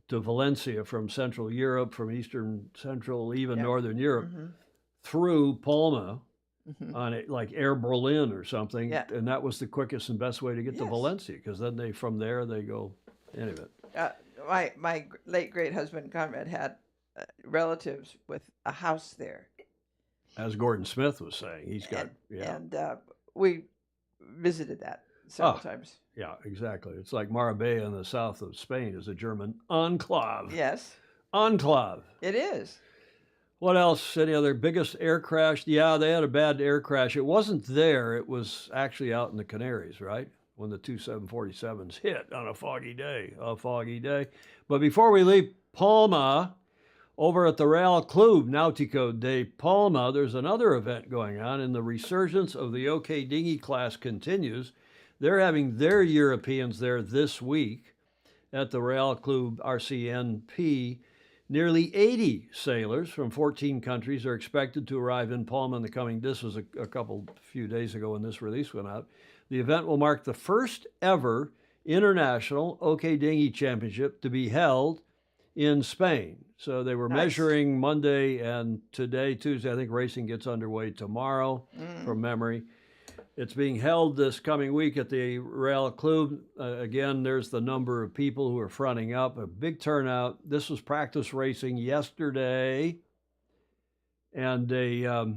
to Valencia from Central Europe, from Eastern Central, even Northern Europe, through Palma on it, like Air Berlin or something, and that was the quickest and best way to get to Valencia, because then from there they go. Anyway, my late great husband Conrad had relatives with a house there. As Gordon Smith was saying, he's got and we visited that several times. Yeah, exactly. It's like Marbella in the south of Spain is a German enclave. Yes. Enclave. It is. What else? Any other biggest air crash? Yeah, they had a bad air crash. It wasn't there. It was actually out in the Canaries, right? When the two 747s hit on a foggy day. But before we leave Palma, over at the Real Club Nautico de Palma, there's another event going on, and the resurgence of the OK Dinghy class continues. They're having their Europeans there this week at the Real Club RCNP. Nearly 80 sailors from 14 countries are expected to arrive in Palma in the coming. This was a few days ago when this release went out. The event will mark the first ever international OK Dinghy Championship to be held in Spain. So they were measuring Monday and today, Tuesday. I think racing gets underway tomorrow from memory. It's being held this coming week at the Real Club. Again, there's the number of people who are fronting up, a big turnout. This was practice racing yesterday. And a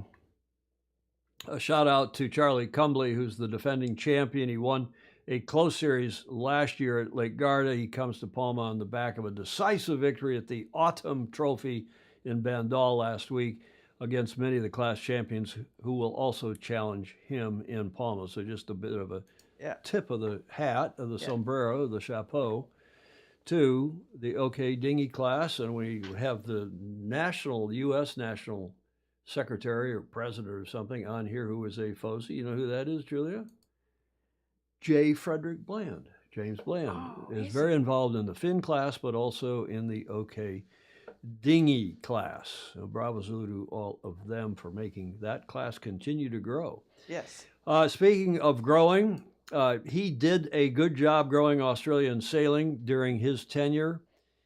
shout out to Charlie Cumbly, who's the defending champion. He won a close series last year at Lake Garda. He comes to Palma on the back of a decisive victory at the Autumn Trophy in Bandol last week against many of the class champions who will also challenge him in Palma. So just a bit of a tip of the hat, of the sombrero, the chapeau, to the OK Dinghy class. And we have the U.S. National Secretary or President or something on here who is a FOSI. You know who that is, Julia? J. Frederick Bland. James Bland is very involved in the Finn class, but also in the OK Dinghy class. So bravo Zulu to all of them for making that class continue to grow. Yes. Speaking of growing, he did a good job growing Australian sailing during his tenure.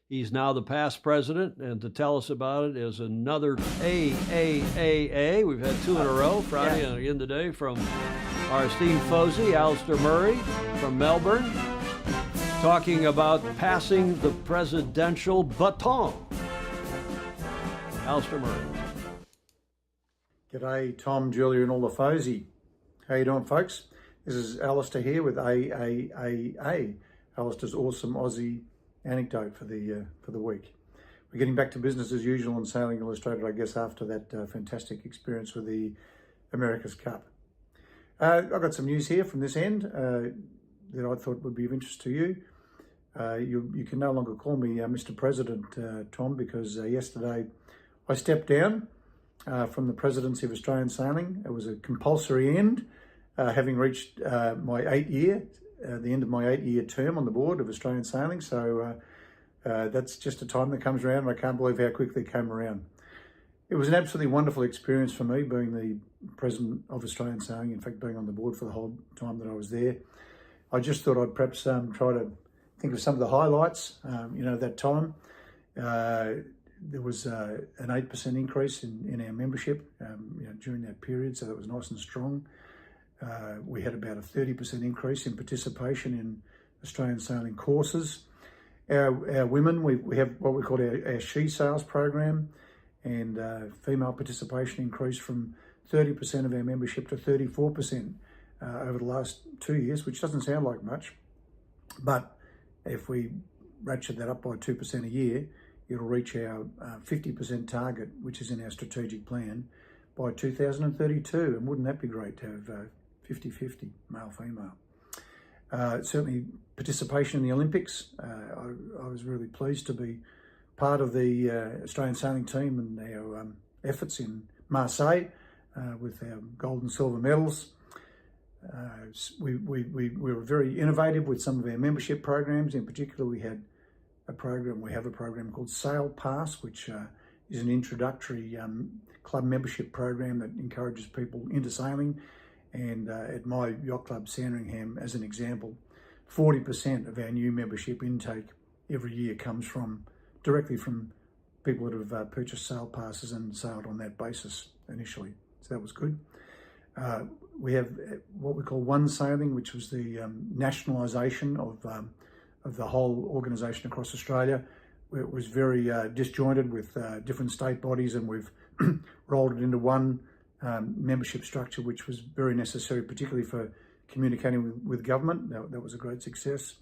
He's now the past president, and to tell us about it is another AAAA. We've had 2 in a row, Friday and again today, from our esteemed FOSI, Alistair Murray from Melbourne, talking about passing the presidential baton. Alistair Murray. G'day, Tom, Julia, and all the FOSI. How you doing, folks? This is Alistair here with AAAA, Alistair's awesome Aussie anecdote for the week. We're getting back to business as usual on Sailing Illustrated, I guess, after that fantastic experience with the America's Cup. I've got some news here from this end that I thought would be of interest to you. You can no longer call me Mr. President, Tom, because yesterday I stepped down from the presidency of Australian Sailing. It was a compulsory end, having reached my the end of my 8-year term on the board of Australian Sailing. So that's just a time that comes around, and I can't believe how quickly it came around. It was an absolutely wonderful experience for me, being the president of Australian Sailing, in fact, being on the board for the whole time that I was there. I just thought I'd perhaps try to think of some of the highlights, that time. There was an 8% increase in our membership during that period, so that was nice and strong. We had about a 30% increase in participation in Australian sailing courses. Our women, we have what we call our She Sails program, and female participation increased from 30% of our membership to 34% over the last 2 years, which doesn't sound like much, but if we ratchet that up by 2% a year, it'll reach our 50% target, which is in our strategic plan, by 2032. And wouldn't that be great to have 50-50 male-female? Certainly participation in the Olympics. I was really pleased to be part of the Australian sailing team and our efforts in Marseille with our gold and silver medals. We were very innovative with some of our membership programs. In particular, we have a program called Sail Pass, which is an introductory club membership program that encourages people into sailing. And at my yacht club, Sandringham, as an example, 40% of our new membership intake every year comes directly from people that have purchased sail passes and sailed on that basis initially. So that was good. We have what we call One Sailing, which was the nationalisation of the whole organisation across Australia. It was very disjointed with different state bodies, and we've rolled it into one membership structure, which was very necessary, particularly for communicating with government. That was a great success.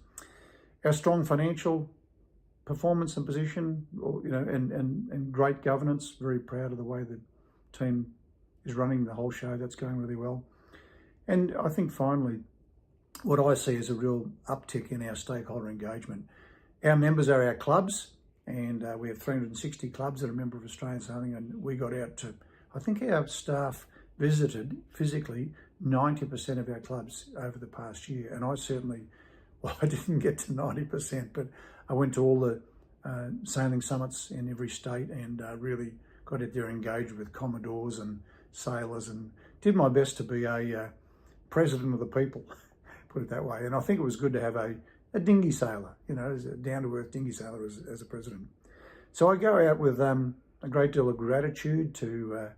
Our strong financial performance and position, and great governance. Very proud of the way the team is running the whole show. That's going really well. And I think finally, what I see is a real uptick in our stakeholder engagement. Our members are our clubs, and we have 360 clubs that are a member of Australian Sailing, and we got out to, I think our staff visited physically 90% of our clubs over the past year. And I certainly, I didn't get to 90%, but I went to all the sailing summits in every state and really got out there engaged with commodores and sailors, and did my best to be a president of the people, put it that way. And I think it was good to have a dinghy sailor, as a down-to-earth dinghy sailor as a president. So I go out with a great deal of gratitude to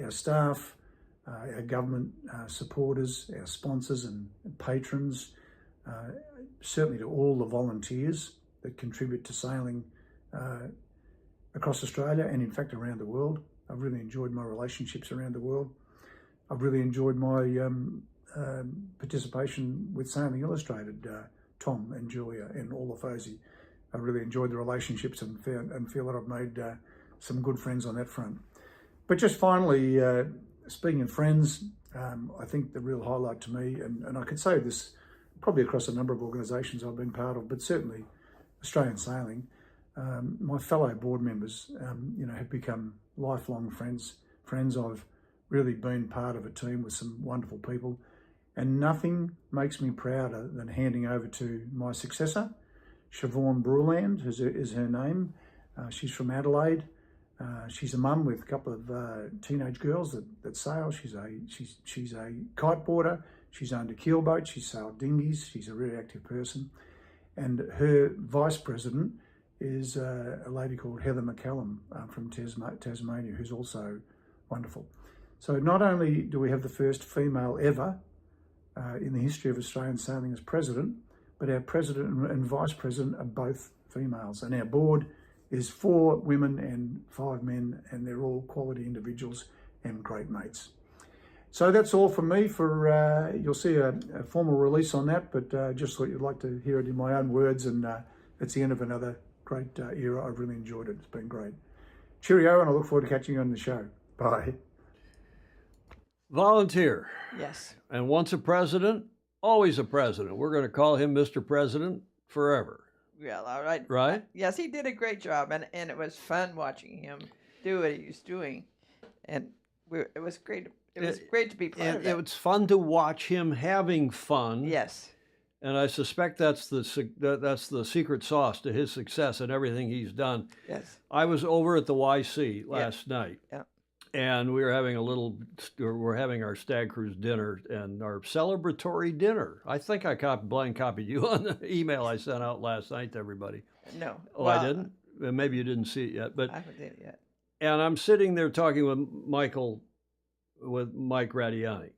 our staff, our government supporters, our sponsors and patrons, certainly to all the volunteers that contribute to sailing across Australia and in fact around the world. I've really enjoyed my relationships around the world. I've really enjoyed my participation with Sailing Illustrated, Tom and Julia and all the FOSI. I really enjoyed the relationships and feel that I've made some good friends on that front. But just finally, speaking of friends, I think the real highlight to me, and I could say this probably across a number of organisations I've been part of, but certainly Australian Sailing, my fellow board members, have become lifelong friends. I've really been part of a team with some wonderful people, and nothing makes me prouder than handing over to my successor. Siobhan Bruland is her name. She's from Adelaide. She's a mum with a couple of teenage girls that sail. She's a kiteboarder. She's owned a keelboat. She's sailed dinghies. She's a really active person. And her vice president is a lady called Heather McCallum from Tasmania, who's also wonderful. So not only do we have the first female ever in the history of Australian sailing as president, but our president and vice president are both females. And our board is 4 women and 5 men, and they're all quality individuals and great mates. So that's all from me for, you'll see a formal release on that, but just thought you'd like to hear it in my own words, and it's the end of another great era. I've really enjoyed it. It's been great. Cheerio, and I look forward to catching you on the show. Bye. Volunteer. Yes. And once a president, always a president. We're going to call him Mr. President forever. Well, all right. Right? Yes, he did a great job, and it was fun watching him do what he was doing, and it was great. It was great to be part of it. It was fun to watch him having fun. Yes. And I suspect that's the secret sauce to his success and everything he's done. Yes. I was over at the YC last night. Yeah. And we were having we're having our Stag Cruise dinner and our celebratory dinner. I think I blind copied you on the email I sent out last night to everybody. No. Oh, well, I didn't? Maybe you didn't see it yet. But I haven't seen it yet. And I'm sitting there talking with Mike Radiani,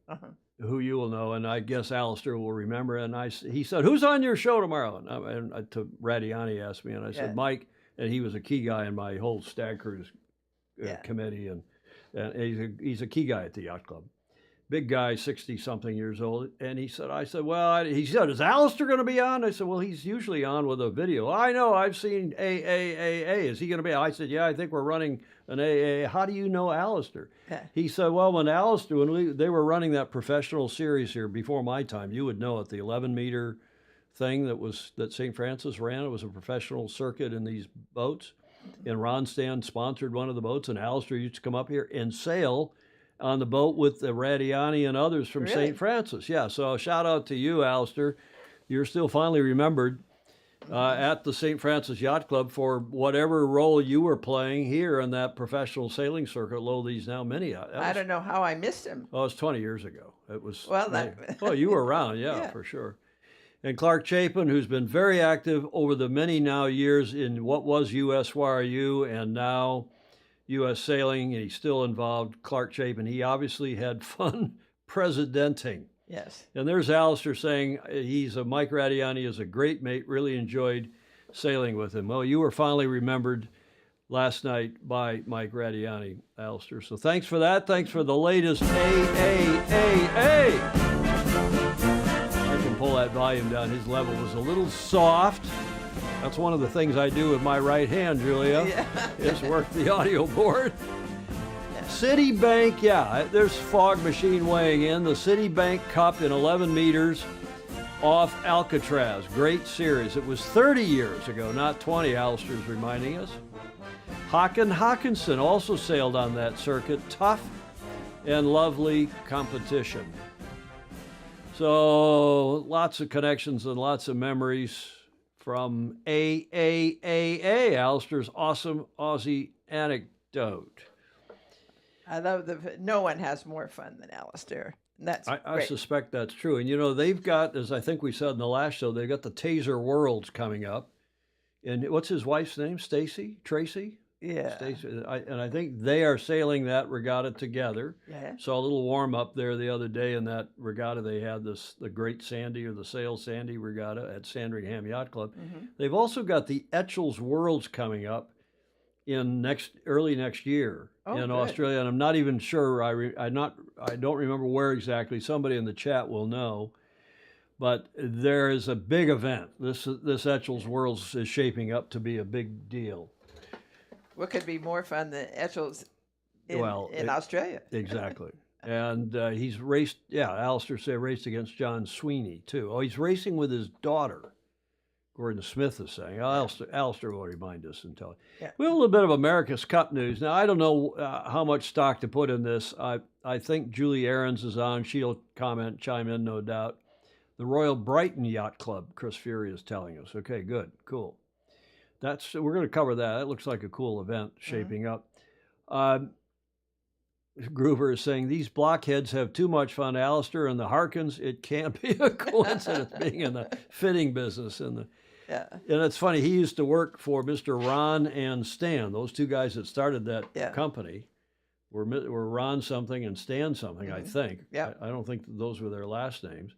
who you will know, and I guess Alistair will remember. And he said, "Who's on your show tomorrow?" And Radiani asked me, and I said, "Mike," and he was a key guy in my whole Stag Cruise committee, and he's a key guy at the yacht club. Big guy, 60-something years old. And he said, he said, "Is Alistair going to be on?" I said, "Well, he's usually on with a video." "I know, I've seen AAAA. Is he going to be on?" I said, "Yeah, I think we're running an AA. How do you know Alistair?" He said, "Well, when they were running that professional series here before my time, you would know it, the 11-meter thing that St. Francis ran. It was a professional circuit in these boats. And Ron Stan sponsored one of the boats, and Alistair used to come up here and sail on the boat with the Radiani and others from St. Francis." Yeah, so shout out to you, Alistair. You're still finally remembered at the St. Francis Yacht Club for whatever role you were playing here in that professional sailing circuit, these now many. I don't know how I missed him. Oh, it was 20 years ago. It was. Well, you were around, yeah, for sure. And Clark Chapin, who's been very active over the many now years in what was USYRU and now U.S. Sailing, and he's still involved. Clark Chapin, he obviously had fun presidenting. Yes. And there's Alistair saying Mike Radiani is a great mate, really enjoyed sailing with him. Well, you were finally remembered last night by Mike Radiani, Alistair. So thanks for that. Thanks for the latest AAAA. I can pull that volume down. His level was a little soft. That's one of the things I do with my right hand, Julia, is work the audio board. Citibank, there's Fog Machine weighing in. The Citibank Cup in 11 meters off Alcatraz. Great series. It was 30 years ago, not 20, Alistair's reminding us. Håkan Håkansson also sailed on that circuit. Tough and lovely competition. So lots of connections and lots of memories from AAAA, Alistair's awesome Aussie anecdote. I love no one has more fun than Alistair. That's I suspect that's true. And they've got, as I think we said in the last show, they've got the Taser Worlds coming up. And what's his wife's name? Tracy? Yeah. Stacey. I think they are sailing that regatta together. Yeah. Saw a little warm up there the other day in that regatta. They had the Great Sandy or the Sail Sandy regatta at Sandringham Yacht Club. Mm-hmm. They've also got the Etchells Worlds coming up in early next year in Australia, and I'm not even sure. I don't remember where exactly. Somebody in the chat will know, but there is a big event. This Etchells Worlds is shaping up to be a big deal. What could be more fun than Etchells in Australia? Exactly. And he's raced. Yeah, Alistair said raced against John Sweeney too. Oh, he's racing with his daughter. Gordon Smith is saying. Alistair will remind us and tell us. Yeah. We have a little bit of America's Cup news. Now, I don't know how much stock to put in this. I think Julie Ahrens is on. She'll chime in, no doubt. The Royal Brighton Yacht Club, Chris Fury is telling us. Okay, good, cool. We're going to cover that. It looks like a cool event shaping up. Groover is saying, these blockheads have too much fun. Alistair and the Harkins, it can't be a coincidence being in the fitting business. And it's funny, he used to work for Mr. Ron and Stan. Those two guys that started that company were Ron something and Stan something, I think. Yeah. I don't think those were their last names.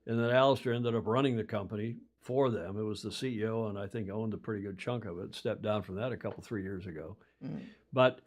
And then Alistair ended up running the company for them. It was the CEO, and I think owned a pretty good chunk of it. Stepped down from that 3 years ago. Mm-hmm. But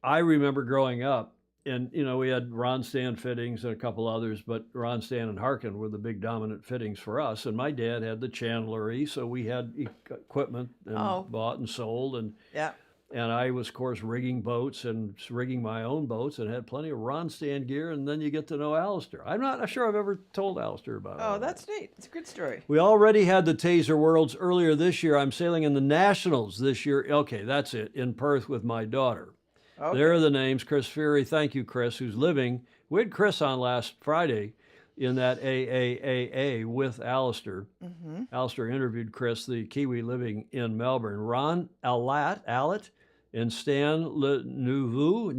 I remember growing up and you know, we had Ron Stan fittings and a couple others, but Ron Stan and Harkin were the big dominant fittings for us. And my dad had the chandlery, so we had equipment and bought and sold, and Yeah. and I was, of course, rigging boats and rigging my own boats, and had plenty of Ron Stan gear. And then you get to know Alistair. I'm not sure I've ever told Alistair about it. Oh, that's neat. It's a good story. We already had the Taser Worlds earlier this year. I'm sailing in the Nationals this year. Okay, that's it, in Perth with my daughter. Okay. There are the names. Chris Fury, thank you, Chris, who's living. We had Chris on last Friday in that AAAA with Alistair. Mhm. Alistair interviewed Chris, the Kiwi living in Melbourne. Ron Allett and Stan Neovu.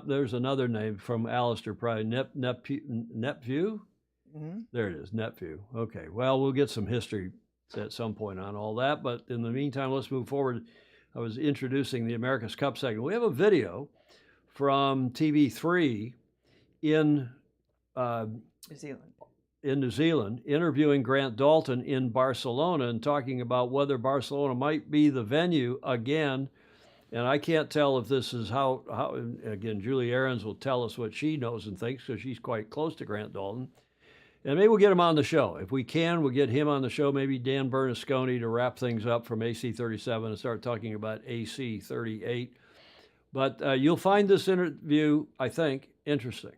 There's another name from Alistair, probably Nepview. Mhm. There it is, Nepview. Okay, well, we'll get some history at some point on all that, but in the meantime, let's move forward. I was introducing the America's Cup segment. We have a video from TV3 in New Zealand. New Zealand, interviewing Grant Dalton in Barcelona and talking about whether Barcelona might be the venue again. And I can't tell if this is how again, Julie Ahrens will tell us what she knows and thinks, because she's quite close to Grant Dalton. And maybe we'll get him on the show. If we can, we'll get him on the show, maybe Dan Bernasconi, to wrap things up from AC-37 and start talking about AC-38. But you'll find this interview, I think, interesting.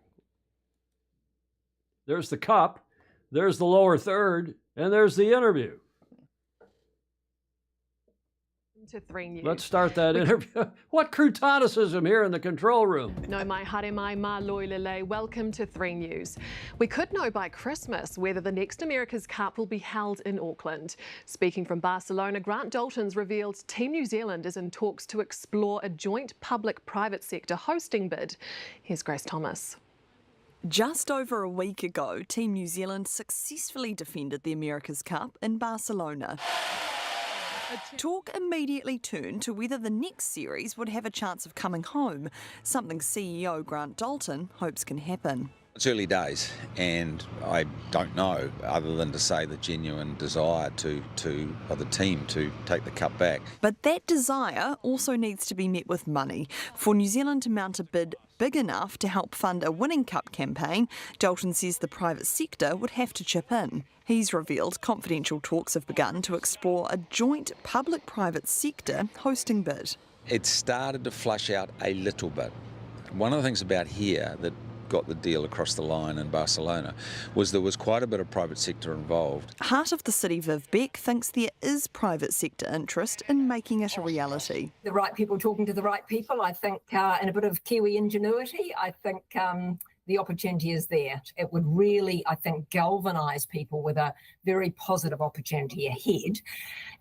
There's the cup, there's the lower third, and there's the interview. To 3 News. Let's start that interview. What crutonicism here in the control room. No mai haere mai ma loilele. Welcome to 3 News. We could know by Christmas whether the next America's Cup will be held in Auckland. Speaking from Barcelona, Grant Dalton's revealed Team New Zealand is in talks to explore a joint public-private sector hosting bid. Here's Grace Thomas. Just over a week ago, Team New Zealand successfully defended the America's Cup in Barcelona. Talk immediately turned to whether the next series would have a chance of coming home, something CEO Grant Dalton hopes can happen. It's early days, and I don't know, other than to say the genuine desire of the team to take the cup back. But that desire also needs to be met with money. For New Zealand to mount a bid big enough to help fund a winning cup campaign, Dalton says the private sector would have to chip in. He's revealed confidential talks have begun to explore a joint public-private sector hosting bid. It started to flush out a little bit. One of the things about here that got the deal across the line in Barcelona was there was quite a bit of private sector involved. Heart of the City Viv Beck thinks there is private sector interest in making it a reality. The right people talking to the right people, I think, and a bit of Kiwi ingenuity, I think the opportunity is there. It would really, I think, galvanise people with a very positive opportunity ahead.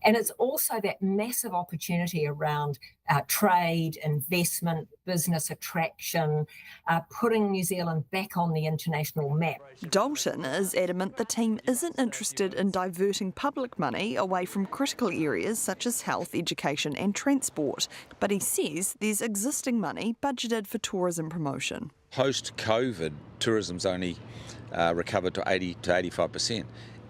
And it's also that massive opportunity around trade, investment, business attraction, putting New Zealand back on the international map. Dalton is adamant the team isn't interested in diverting public money away from critical areas such as health, education and transport. But he says there's existing money budgeted for tourism promotion. Post-COVID, tourism's only recovered to 80 to 85%.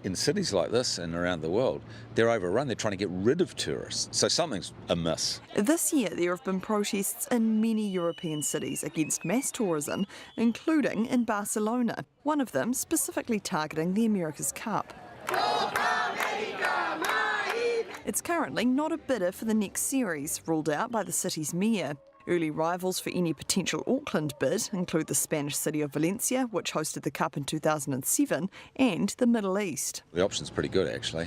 In cities like this and around the world, they're overrun. They're trying to get rid of tourists. So something's amiss. This year, there have been protests in many European cities against mass tourism, including in Barcelona, one of them specifically targeting the America's Cup. It's currently not a bidder for the next series, ruled out by the city's mayor. Early rivals for any potential Auckland bid include the Spanish city of Valencia, which hosted the Cup in 2007, and the Middle East. The option's pretty good, actually,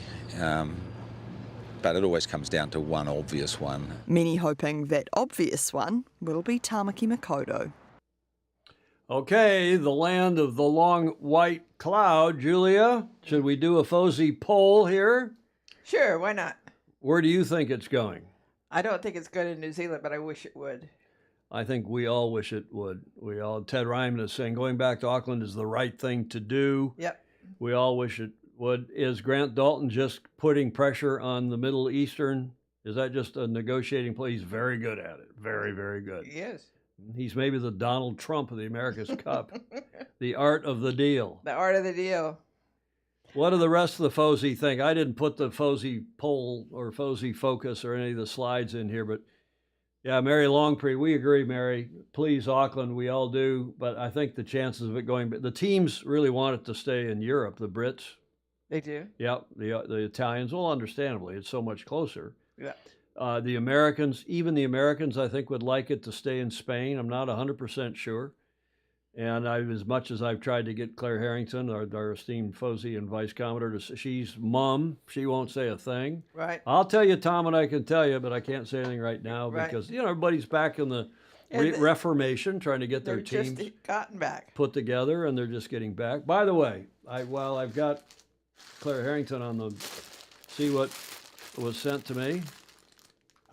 but it always comes down to one obvious one. Many hoping that obvious one will be Tamaki Makaurau. Okay, the land of the long white cloud. Julia, should we do a Fosey poll here? Sure, why not? Where do you think it's going? I don't think it's good in New Zealand, but I wish it would. I think we all wish it would. Ted Ryman is saying going back to Auckland is the right thing to do. Yep. We all wish it would. Is Grant Dalton just putting pressure on the Middle Eastern? Is that just a negotiating play? He's very good at it. Very, very good. He is. He's maybe the Donald Trump of the America's Cup. The art of the deal. The art of the deal. What do the rest of the Fosey think? I didn't put the Fosey poll or Fosey focus or any of the slides in here, but Yeah, Mary Longpree, we agree, Mary. Please, Auckland, we all do. But I think the chances of it going, the teams really want it to stay in Europe. The Brits, They do? yeah, the Italians, well, understandably, it's so much closer. Yeah. The Americans, even the Americans, I think would like it to stay in Spain. I'm not 100% sure. And as much as I've tried to get Claire Harrington, our esteemed Fozy and Vice Commodore, she's mum. She won't say a thing. Right. I'll tell you, Tom, and I can tell you, but I can't say anything right now Right. because, everybody's back in the Reformation, trying to get their They're teams just gotten back. put together, and they're just getting back. By the way, while I've got Claire Harrington on the, see what was sent to me.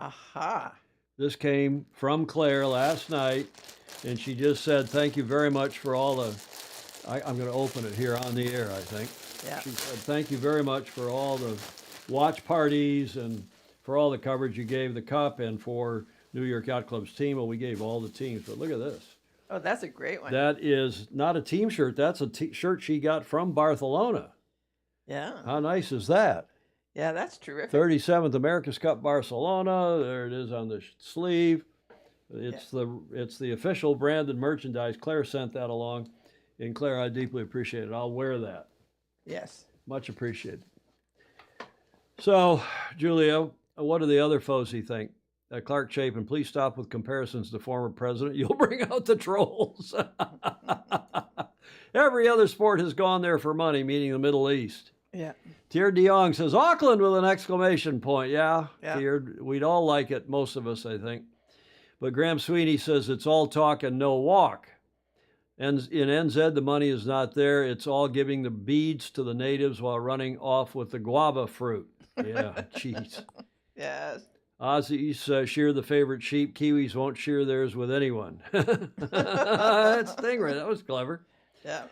Aha. This came from Claire last night, and she just said, thank you very much for all the, I'm going to open it here on the air, I think. Yeah. She said, thank you very much for all the watch parties and for all the coverage you gave the Cup and for New York Yacht Club's team. Well, we gave all the teams, but look at this. Oh, that's a great one. That is not a team shirt. That's a shirt she got from Barcelona. Yeah. How nice is that? Yeah, that's terrific. 37th America's Cup Barcelona. There it is on the sleeve. It's the official branded merchandise. Claire sent that along, and Claire, I deeply appreciate it. I'll wear that. Yes. Much appreciated. So, Julia, what do the other Fozy think? Clark Chapin, please stop with comparisons to former president. You'll bring out the trolls. Every other sport has gone there for money, meaning the Middle East. Yeah. Tier DeYoung says, Auckland with an exclamation point. Yeah, Yeah. Tier, we'd all like it, most of us, I think. But Graham Sweeney says it's all talk and no walk. And in NZ, the money is not there. It's all giving the beads to the natives while running off with the guava fruit. Yeah, jeez. Yes. Aussies shear the favorite sheep. Kiwis won't shear theirs with anyone. That's Stingray. That was clever. Yeah.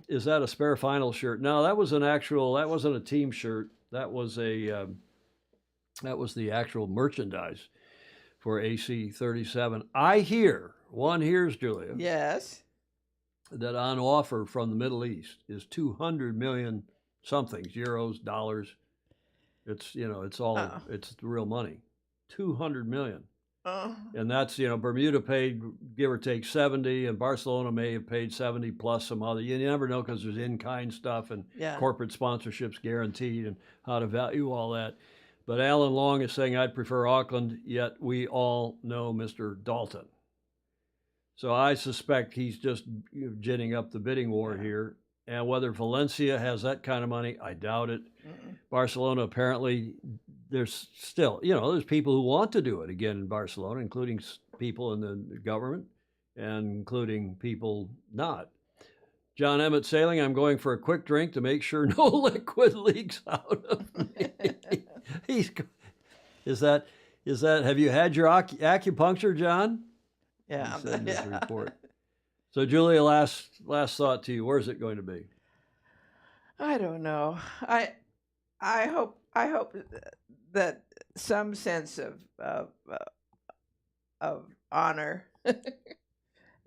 Is that a spare final shirt? No, that was that wasn't a team shirt. That was that was the actual merchandise for AC 37. I hear, one hears, Julia. Yes. That on offer from the Middle East is 200 million somethings, euros, dollars. It's, it's all, it's real money. 200 million. And that's, Bermuda paid, give or take, 70, and Barcelona may have paid 70 plus some other. You never know because there's in-kind stuff and corporate sponsorships guaranteed and how to value all that. But Alan Long is saying, I'd prefer Auckland, yet we all know Mr. Dalton. So I suspect he's just ginning up the bidding war here. And whether Valencia has that kind of money, I doubt it. Barcelona, apparently, there's still, there's people who want to do it again in Barcelona, including people in the government and including people not. John Emmett Sailing, I'm going for a quick drink to make sure no liquid leaks out of me. Have you had your acupuncture, John? Yeah. He said in his report. So, Julia, last thought to you. Where's it going to be? I don't know. I hope that some sense of honor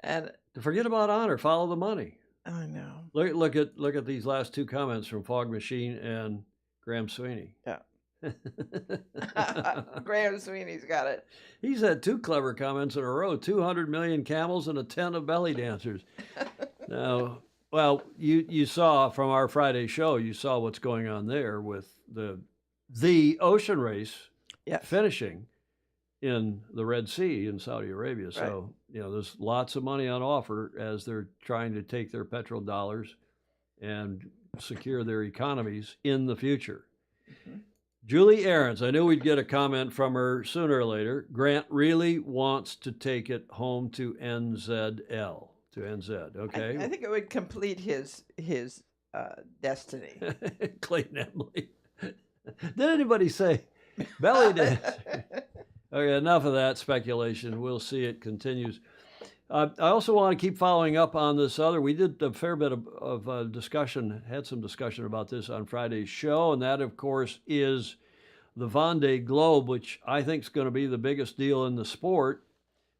and forget about honor. Follow the money. I know. Look at these last two comments from Fog Machine and Graham Sweeney. Yeah. Graham Sweeney's got it. He's had two clever comments in a row: 200 million camels and a 10 of belly dancers. Now, well, you saw from our Friday show, you saw what's going on there with the ocean race finishing in the Red Sea in Saudi Arabia. So, there's lots of money on offer as they're trying to take their petrodollars and secure their economies in the future. Mm-hmm. Julie Ahrens, I knew we'd get a comment from her sooner or later. Grant really wants to take it home to NZL, to NZ, okay? I think it would complete his destiny. Clayton Emily. Did anybody say belly dance? Okay, enough of that speculation. We'll see it continues. I also want to keep following up on this other. We did a fair bit of discussion, had some discussion about this on Friday's show, and that, of course, is the Vendée Globe, which I think is going to be the biggest deal in the sport.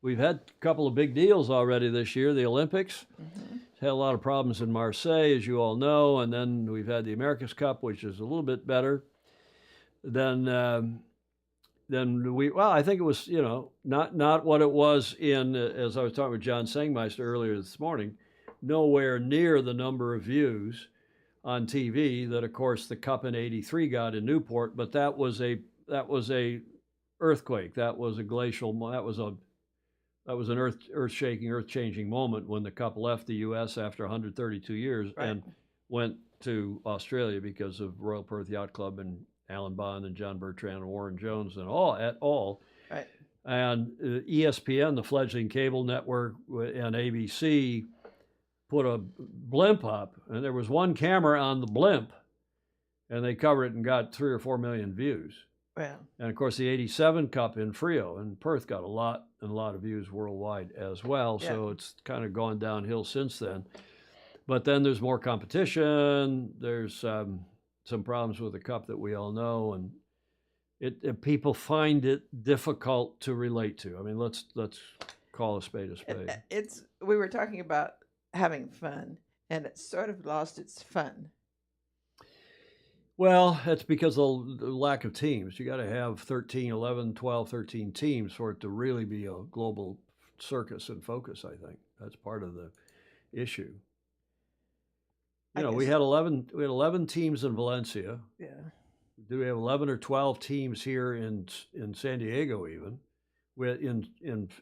We've had a couple of big deals already this year. The Olympics had a lot of problems in Marseille, as you all know, and then we've had the America's Cup, which is a little bit better. Then I think it was, not what it was in, as I was talking with John Sengmeister earlier this morning, nowhere near the number of views on TV that, of course, the Cup in '83 got in Newport. But that was a earthquake. That was a glacial. That was an earth-shaking, earth-changing moment when the Cup left the U.S. after 132 years and went to Australia because of Royal Perth Yacht Club and Alan Bond and John Bertrand and Warren Jones and all. Right. And ESPN, the fledgling cable network, and ABC put a blimp up, and there was one camera on the blimp, and they covered it and got 3 or 4 million views. Wow. And of course, the '87 Cup in Frio and Perth got a lot of views worldwide as well. Yeah. So it's kind of gone downhill since then. But then there's more competition. There's some problems with the Cup that we all know, and people find it difficult to relate to. I mean, let's call a spade a spade. We were talking about having fun, and it sort of lost its fun. Well, that's because of the lack of teams. You got to have 13, 11, 12, 13 teams for it to really be a global circus and focus, I think. That's part of the issue. We had 11 teams in Valencia. Yeah. Do we have 11 or 12 teams here in San Diego even? In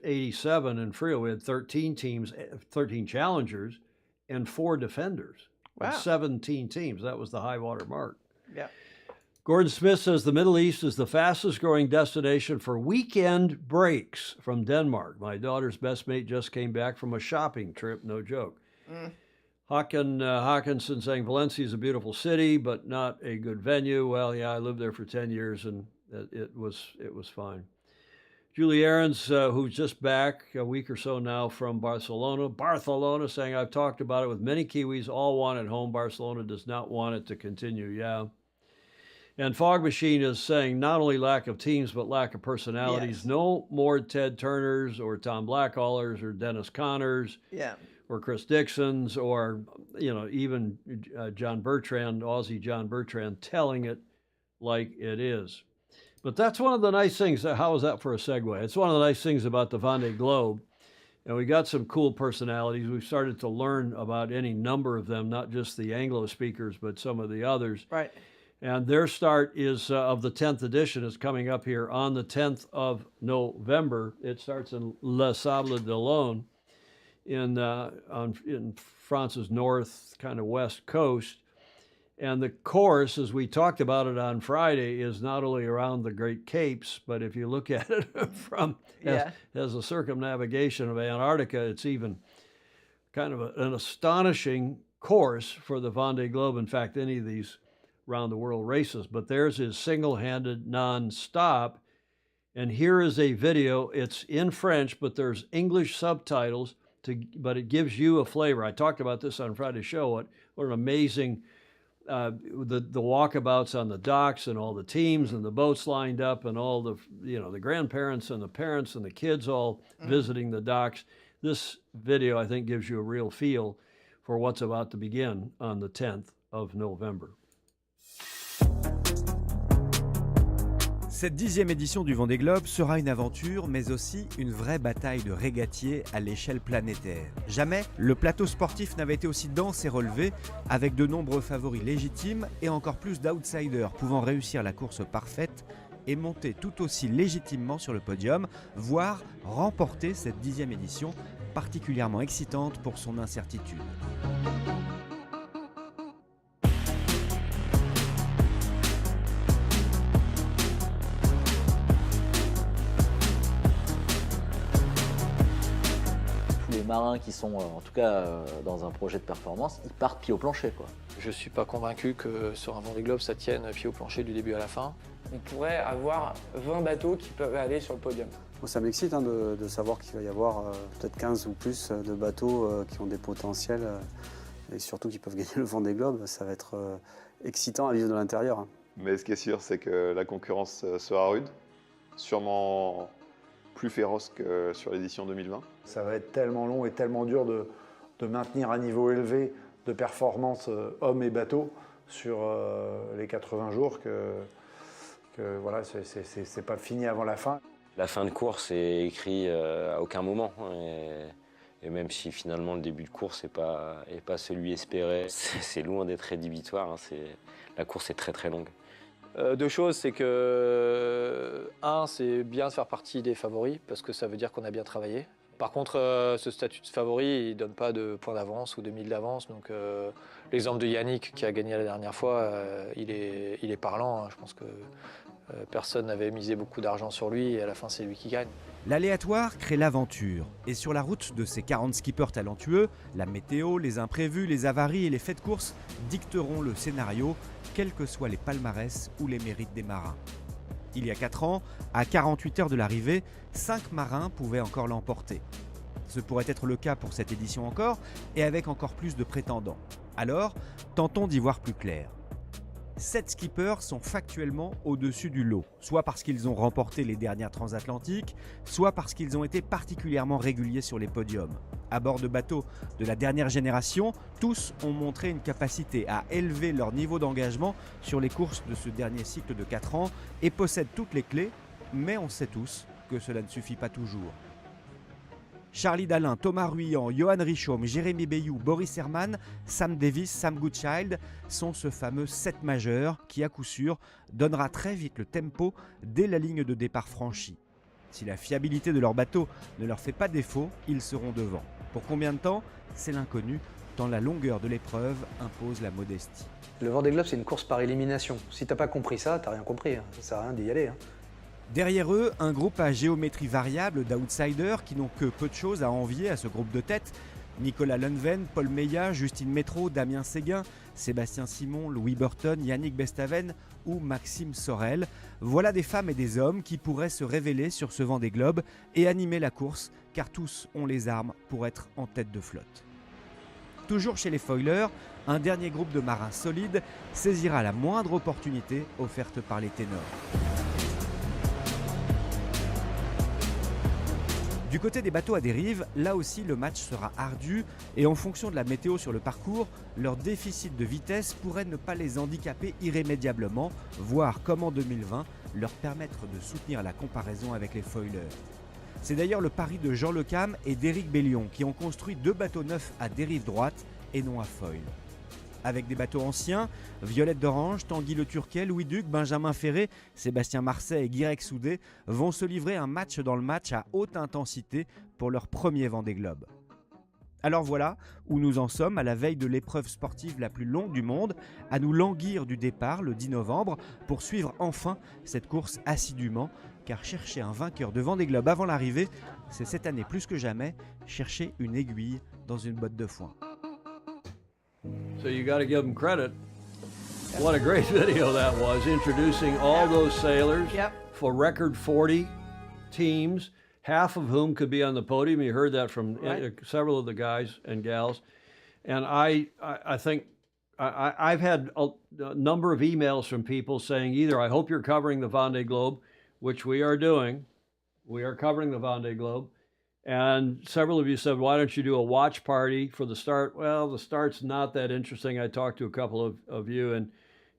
'87 in Frio, we had 13 teams, 13 challengers, and 4 defenders. Wow. 17 teams. That was the high water mark. Yeah. Gordon Smith says the Middle East is the fastest growing destination for weekend breaks from Denmark. My daughter's best mate just came back from a shopping trip, no joke. Hawkinson saying Valencia is a beautiful city, but not a good venue. Well, yeah, I lived there for 10 years, and it was fine. Julie Ahrens, who's just back a week or so now from Barcelona, saying, I've talked about it with many Kiwis, all want it home. Barcelona does not want it to continue, yeah. And Fog Machine is saying not only lack of teams, but lack of personalities. Yes. No more Ted Turners or Tom Blackhallers or Dennis Connors. Yeah. Or Chris Dixons or, even John Bertrand, Aussie John Bertrand, telling it like it is. But that's one of the nice things. How is that for a segue? It's one of the nice things about the Vendée Globe. And we got some cool personalities. We've started to learn about any number of them, not just the Anglo speakers, but some of the others. Right. And their start is of the 10th edition is coming up here on the 10th of November. It starts in Les Sables d'Olonne in France's north, kind of west coast. And the course, as we talked about it on Friday, is not only around the Great Capes, but if you look at it from as a circumnavigation of Antarctica, it's even kind of an astonishing course for the Vendée Globe. In fact, any of these round-the-world races. But theirs is single-handed, non-stop. And here is a video. It's in French, but there's English subtitles, but it gives you a flavor. I talked about this on Friday's show. What an amazing... the walkabouts on the docks and all the teams and the boats lined up and all the the grandparents and the parents and the kids all visiting the docks. This video, I think, gives you a real feel for what's about to begin on the 10th of November. Cette 10e édition du Vendée Globe sera une aventure, mais aussi une vraie bataille de régatiers à l'échelle planétaire. Jamais le plateau sportif n'avait été aussi dense et relevé, avec de nombreux favoris légitimes et encore plus d'outsiders pouvant réussir la course parfaite et monter tout aussi légitimement sur le podium, voire remporter cette 10e édition particulièrement excitante pour son incertitude. Marins qui sont en tout cas dans un projet de performance, ils partent pied au plancher, quoi. Je suis pas convaincu que sur un Vendée Globe ça tienne pied au plancher du début à la fin. On pourrait avoir 20 bateaux qui peuvent aller sur le podium. Bon, ça m'excite de savoir qu'il va y avoir peut-être 15 ou plus de bateaux qui ont des potentiels et surtout qui peuvent gagner le Vendée Globe. Ça va être excitant à vivre de l'intérieur. Mais ce qui est sûr, c'est que la concurrence sera rude, sûrement plus féroce que sur l'édition 2020. Ça va être tellement long et tellement dur de maintenir un niveau élevé de performance hommes et bateaux sur les 80 jours Que voilà, c'est pas fini avant la fin. La fin de course est écrite à aucun moment. Et même si finalement le début de course n'est pas celui espéré, c'est loin d'être rédhibitoire. La course est très très longue. Deux choses, c'est que, c'est bien de faire partie des favoris, parce que ça veut dire qu'on a bien travaillé. Par contre, ce statut de favori, il ne donne pas de points d'avance ou de 1000 d'avance. Donc l'exemple de Yannick, qui a gagné la dernière fois, il est parlant. Hein. Je pense que personne n'avait misé beaucoup d'argent sur lui, et à la fin, c'est lui qui gagne. L'aléatoire crée l'aventure. Et sur la route de ces 40 skippers talentueux, la météo, les imprévus, les avaries et les faits de course dicteront le scénario, quels que soient les palmarès ou les mérites des marins. Il y a 4 ans, à 48 heures de l'arrivée, 5 marins pouvaient encore l'emporter. Ce pourrait être le cas pour cette édition encore, et avec encore plus de prétendants. Alors, tentons d'y voir plus clair. 7 skippers sont factuellement au-dessus du lot, soit parce qu'ils ont remporté les dernières transatlantiques, soit parce qu'ils ont été particulièrement réguliers sur les podiums. À bord de bateaux de la dernière génération, tous ont montré une capacité à élever leur niveau d'engagement sur les courses de ce dernier cycle de 4 ans et possèdent toutes les clés, mais on sait tous que cela ne suffit pas toujours. Charlie Dalin, Thomas Ruyant, Johan Richaume, Jérémy Bayou, Boris Herman, Sam Davis, Sam Goodchild sont ce fameux 7 majeur qui, à coup sûr, donnera très vite le tempo dès la ligne de départ franchie. Si la fiabilité de leur bateau ne leur fait pas défaut, ils seront devant. Pour combien de temps? C'est l'inconnu, tant la longueur de l'épreuve impose la modestie. Le Vendée Globe, c'est une course par élimination. Si t'as pas compris ça, t'as rien compris. Ça sert à rien d'y aller. Derrière eux, un groupe à géométrie variable d'outsiders qui n'ont que peu de choses à envier à ce groupe de tête. Nicolas Lundven, Paul Meillat, Justine Métro, Damien Séguin, Sébastien Simon, Louis Burton, Yannick Bestaven ou Maxime Sorel. Voilà des femmes et des hommes qui pourraient se révéler sur ce Vendée Globe et animer la course, car tous ont les armes pour être en tête de flotte. Toujours chez les foilers, un dernier groupe de marins solides saisira la moindre opportunité offerte par les ténors. Du côté des bateaux à dérive, là aussi le match sera ardu et en fonction de la météo sur le parcours, leur déficit de vitesse pourrait ne pas les handicaper irrémédiablement, voire comme en 2020, leur permettre de soutenir la comparaison avec les foilers. C'est d'ailleurs le pari de Jean Lecam et d'Éric Bellion qui ont construit 2 bateaux neufs à dérive droite et non à foil. Avec des bateaux anciens, Violette d'Orange, Tanguy Le Turquet, Louis Duc, Benjamin Ferré, Sébastien Marseille et Guirec Soudé vont se livrer un match dans le match à haute intensité pour leur premier Vendée Globe. Alors voilà où nous en sommes à la veille de l'épreuve sportive la plus longue du monde, à nous languir du départ le 10 novembre pour suivre enfin cette course assidûment, car chercher un vainqueur de Vendée Globe avant l'arrivée, c'est cette année plus que jamais chercher une aiguille dans une botte de foin. So you got to give them credit. What a great video that was, introducing all those sailors for record 40 teams, half of whom could be on the podium. You heard that from several of the guys and gals. And I think I've had a number of emails from people saying either, I hope you're covering the Vendée Globe, which we are doing. We are covering the Vendée Globe. And several of you said, why don't you do a watch party for the start? Well, the start's not that interesting. I talked to a couple of you, and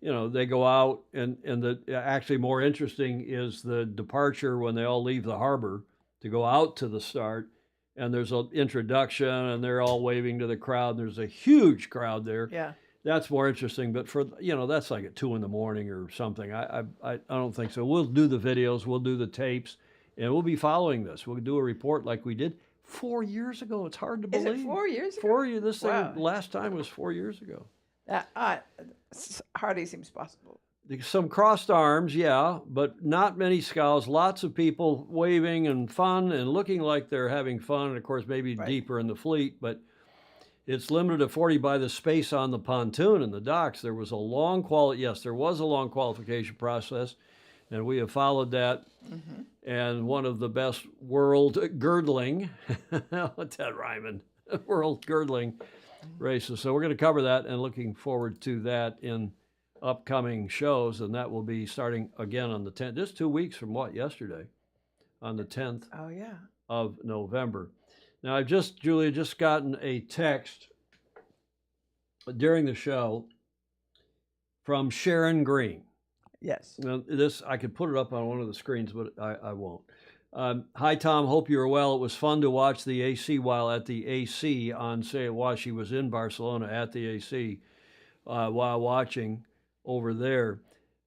you know, they go out, and the actually more interesting is the departure when they all leave the harbor to go out to the start. And there's an introduction, and they're all waving to the crowd. There's a huge crowd there. Yeah. That's more interesting, but for, you know, that's like at 2 in the morning or something. I don't think so. We'll do the videos, we'll do the tapes. And we'll be following this. We'll do a report like we did 4 years ago. It's hard to believe. Is it 4 years ago? 4 years. This Wow. thing last time was 4 years ago. Hardly seems possible. Some crossed arms, yeah, but not many scows. Lots of people waving and fun and looking like they're having fun. And of course, maybe deeper in the fleet, but it's limited to 40 by the space on the pontoon and the docks. There was a long qualification process, and we have followed that. Mm-hmm. And one of the best world girdling, what's that rhyming? World girdling races. So we're going to cover that and looking forward to that in upcoming shows. And that will be starting again on the 10th, just 2 weeks from yesterday, on the 10th of November. Now I've Julia, just gotten a text during the show from Sharon Green. Yes. Now, this, I could put it up on one of the screens, but I won't. Hi, Tom. Hope you're well. It was fun to watch the AC while at the AC while she was in Barcelona at the AC while watching over there.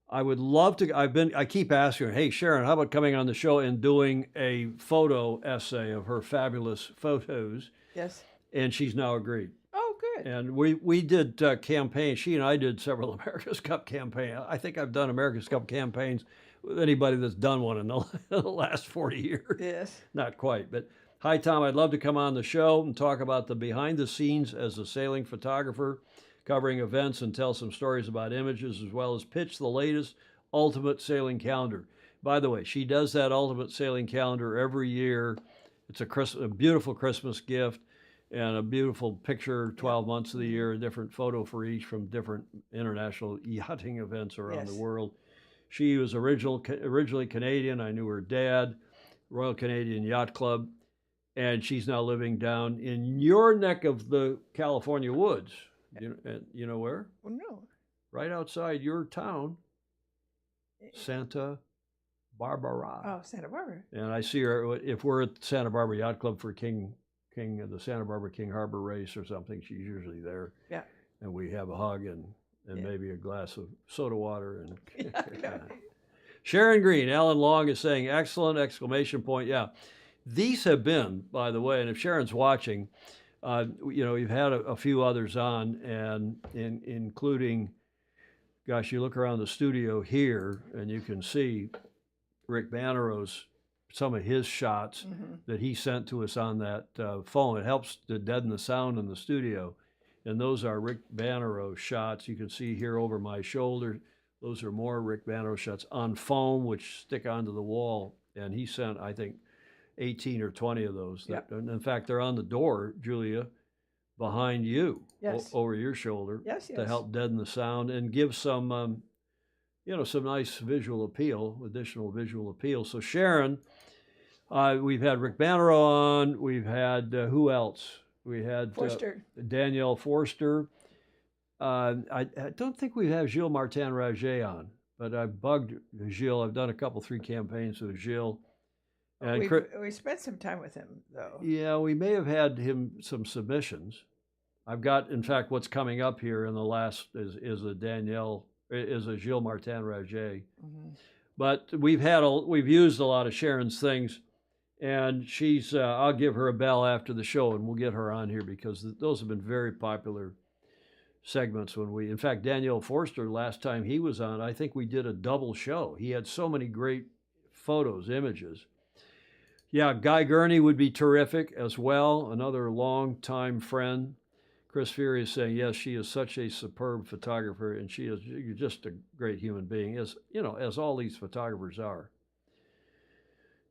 I would love to. I keep asking her, hey, Sharon, how about coming on the show and doing a photo essay of her fabulous photos? Yes. And she's now agreed. Oh, good. And we did campaigns. She and I did several America's Cup campaigns. I think I've done America's Cup campaigns with anybody that's done one in the last 40 years. Yes. Not quite, but hi, Tom. I'd love to come on the show and talk about the behind the scenes as a sailing photographer, covering events and tell some stories about images, as well as pitch the latest Ultimate Sailing Calendar. By the way, she does that Ultimate Sailing Calendar every year. It's a beautiful Christmas gift and a beautiful picture, 12 months of the year, a different photo for each from different international yachting events around the world. She was originally Canadian. I knew her dad, Royal Canadian Yacht Club, and she's now living down in your neck of the California woods. You know where? Well, no. Right outside your town, Santa Barbara. Oh, Santa Barbara. And I see her, if we're at Santa Barbara Yacht Club for the Santa Barbara King Harbor race or something, she's usually there. Yeah. And we have a hug and maybe a glass of soda water. And Sharon Green, Alan Long is saying, excellent, exclamation point. Yeah. These have been, by the way, and if Sharon's watching, we've had a few others on, and including, gosh, you look around the studio here and you can see Rick Bannerow's, some of his shots that he sent to us on that phone. It helps to deaden the sound in the studio. And those are Rick Bannerow shots. You can see here over my shoulder, those are more Rick Bannerow shots on foam, which stick onto the wall. And he sent, I think, 18 or 20 of those. Yep. And in fact, they're on the door, Julia, behind you, yes. over your shoulder, yes, to help deaden the sound and give some, some nice visual appeal, additional visual appeal. So Sharon, we've had Rick Bannerow on. We've had, who else? We had Forster. Danielle Forster. I don't think we have Gilles Martin-Raget on, but I bugged Gilles. I've done 3 campaigns with Gilles. And we spent some time with him, though. Yeah, we may have had him some submissions. I've got, in fact, what's coming up here in the last is a Gilles Martin-Raget. But we've used a lot of Sharon's things, and she's. I'll give her a bell after the show, and we'll get her on here because those have been very popular segments. In fact, Danielle Forster, last time he was on, I think we did a double show. He had so many great photos, images. Yeah, Guy Gurney would be terrific as well, another longtime friend. Chris Fury is saying, yes, she is such a superb photographer, and she is just a great human being, as all these photographers are,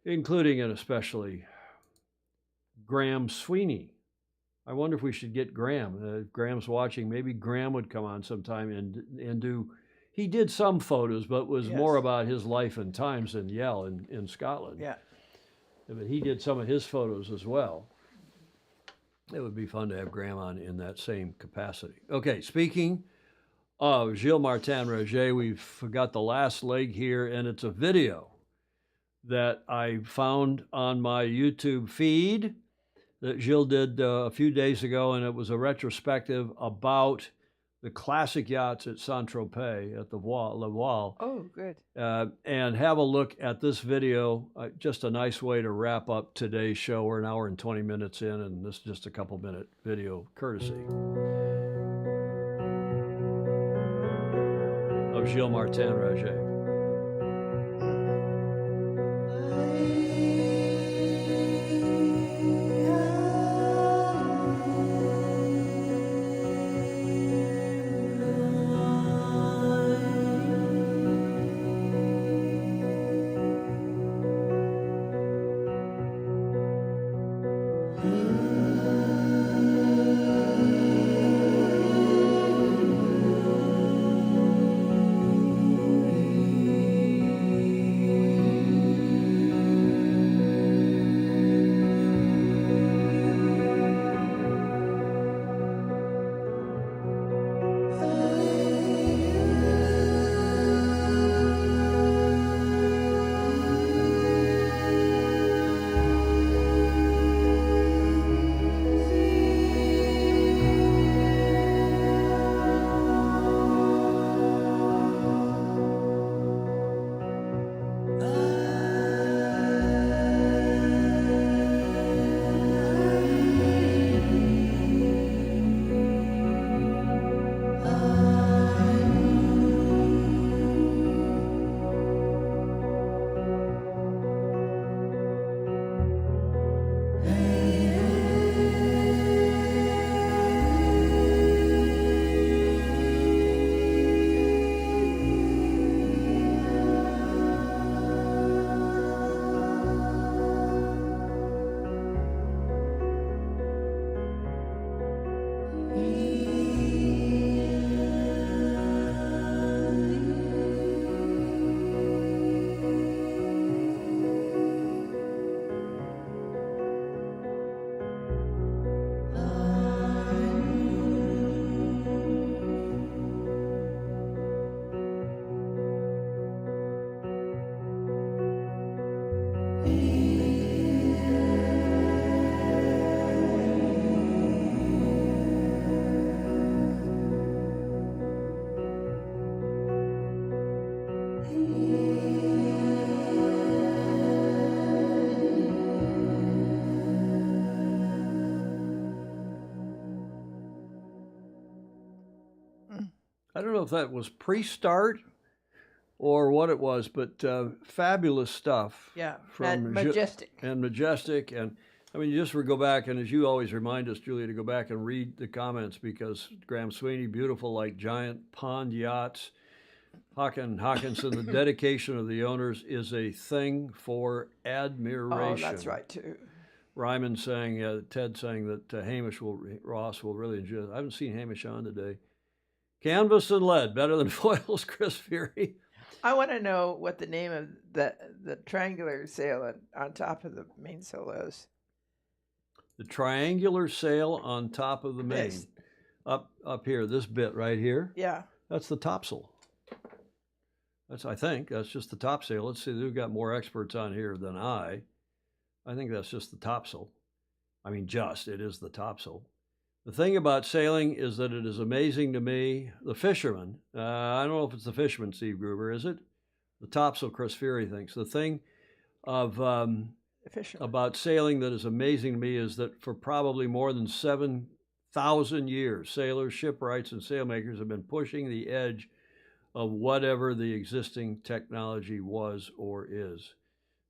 including and especially Graham Sweeney. I wonder if we should get Graham. Graham's watching. Maybe Graham would come on sometime and do. He did some photos, but was more about his life and times in Yell in Scotland. Yeah. But he did some of his photos as well. It would be fun to have Graham on in that same capacity. Okay, speaking of Gilles Martin-Raget, we've got the last leg here, and it's a video that I found on my YouTube feed that Gilles did a few days ago, and it was a retrospective about the classic yachts at Saint-Tropez at the Le Voile. Oh, good. And have a look at this video. Just a nice way to wrap up today's show. We're an hour and 20 minutes in, and this is just a couple-minute video courtesy of Gilles Martin-Raget. I don't know if that was pre-start or what it was, but fabulous stuff. Yeah, from Majestic. And Majestic. And I mean, you just go back, and as you always remind us, Julia, to go back and read the comments, because Graham Sweeney, beautiful like giant pond yachts. Hawkinson, the dedication of the owners is a thing for admiration. Oh, that's right, too. Ryman saying, Ted saying that Ross will really enjoy it. I haven't seen Hamish on today. Canvas and lead, better than foils, Chris Fury. I want to know what the name of the triangular sail on top of the mainsail is. The triangular sail on top of the main. Yes. Up here, this bit right here. Yeah. That's the topsail. I think that's just the topsail. Let's see, we've got more experts on here than I. I think that's just the topsail. I mean, it is the topsail. The thing about sailing is that it is amazing to me. The fisherman, I don't know if it's the fisherman, Steve Gruber, is it? The topsail, Chris Fury thinks. The thing about sailing that is amazing to me is that for probably more than 7,000 years, sailors, shipwrights, and sailmakers have been pushing the edge of whatever the existing technology was or is.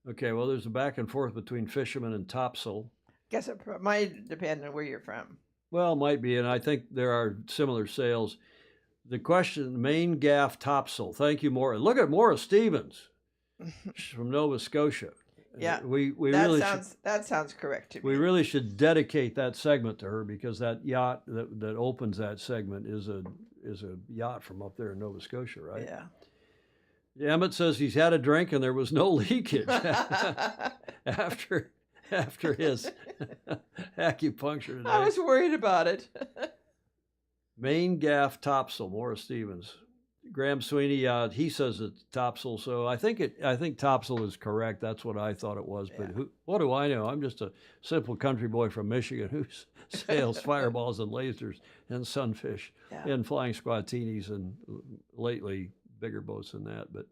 Okay, well, there's a back and forth between fishermen and topsail. Guess it might depend on where you're from. Well, it might be, and I think there are similar sails. The question, main gaff topsail. Thank you, Maura. Look at Maura Stevens from Nova Scotia. Yeah, that sounds correct to me. We really should dedicate that segment to her, because that yacht that opens that segment is a yacht from up there in Nova Scotia, right? Yeah. Emmett says he's had a drink and there was no leakage after his acupuncture today. I was worried about it. Main gaff topsail, Maura Stevens. Graham Sweeney, he says it's topsail, so I think topsail is correct. That's what I thought it was, but what do I know? I'm just a simple country boy from Michigan who sails fireballs and lasers and sunfish and flying squatinis, and lately bigger boats than that. But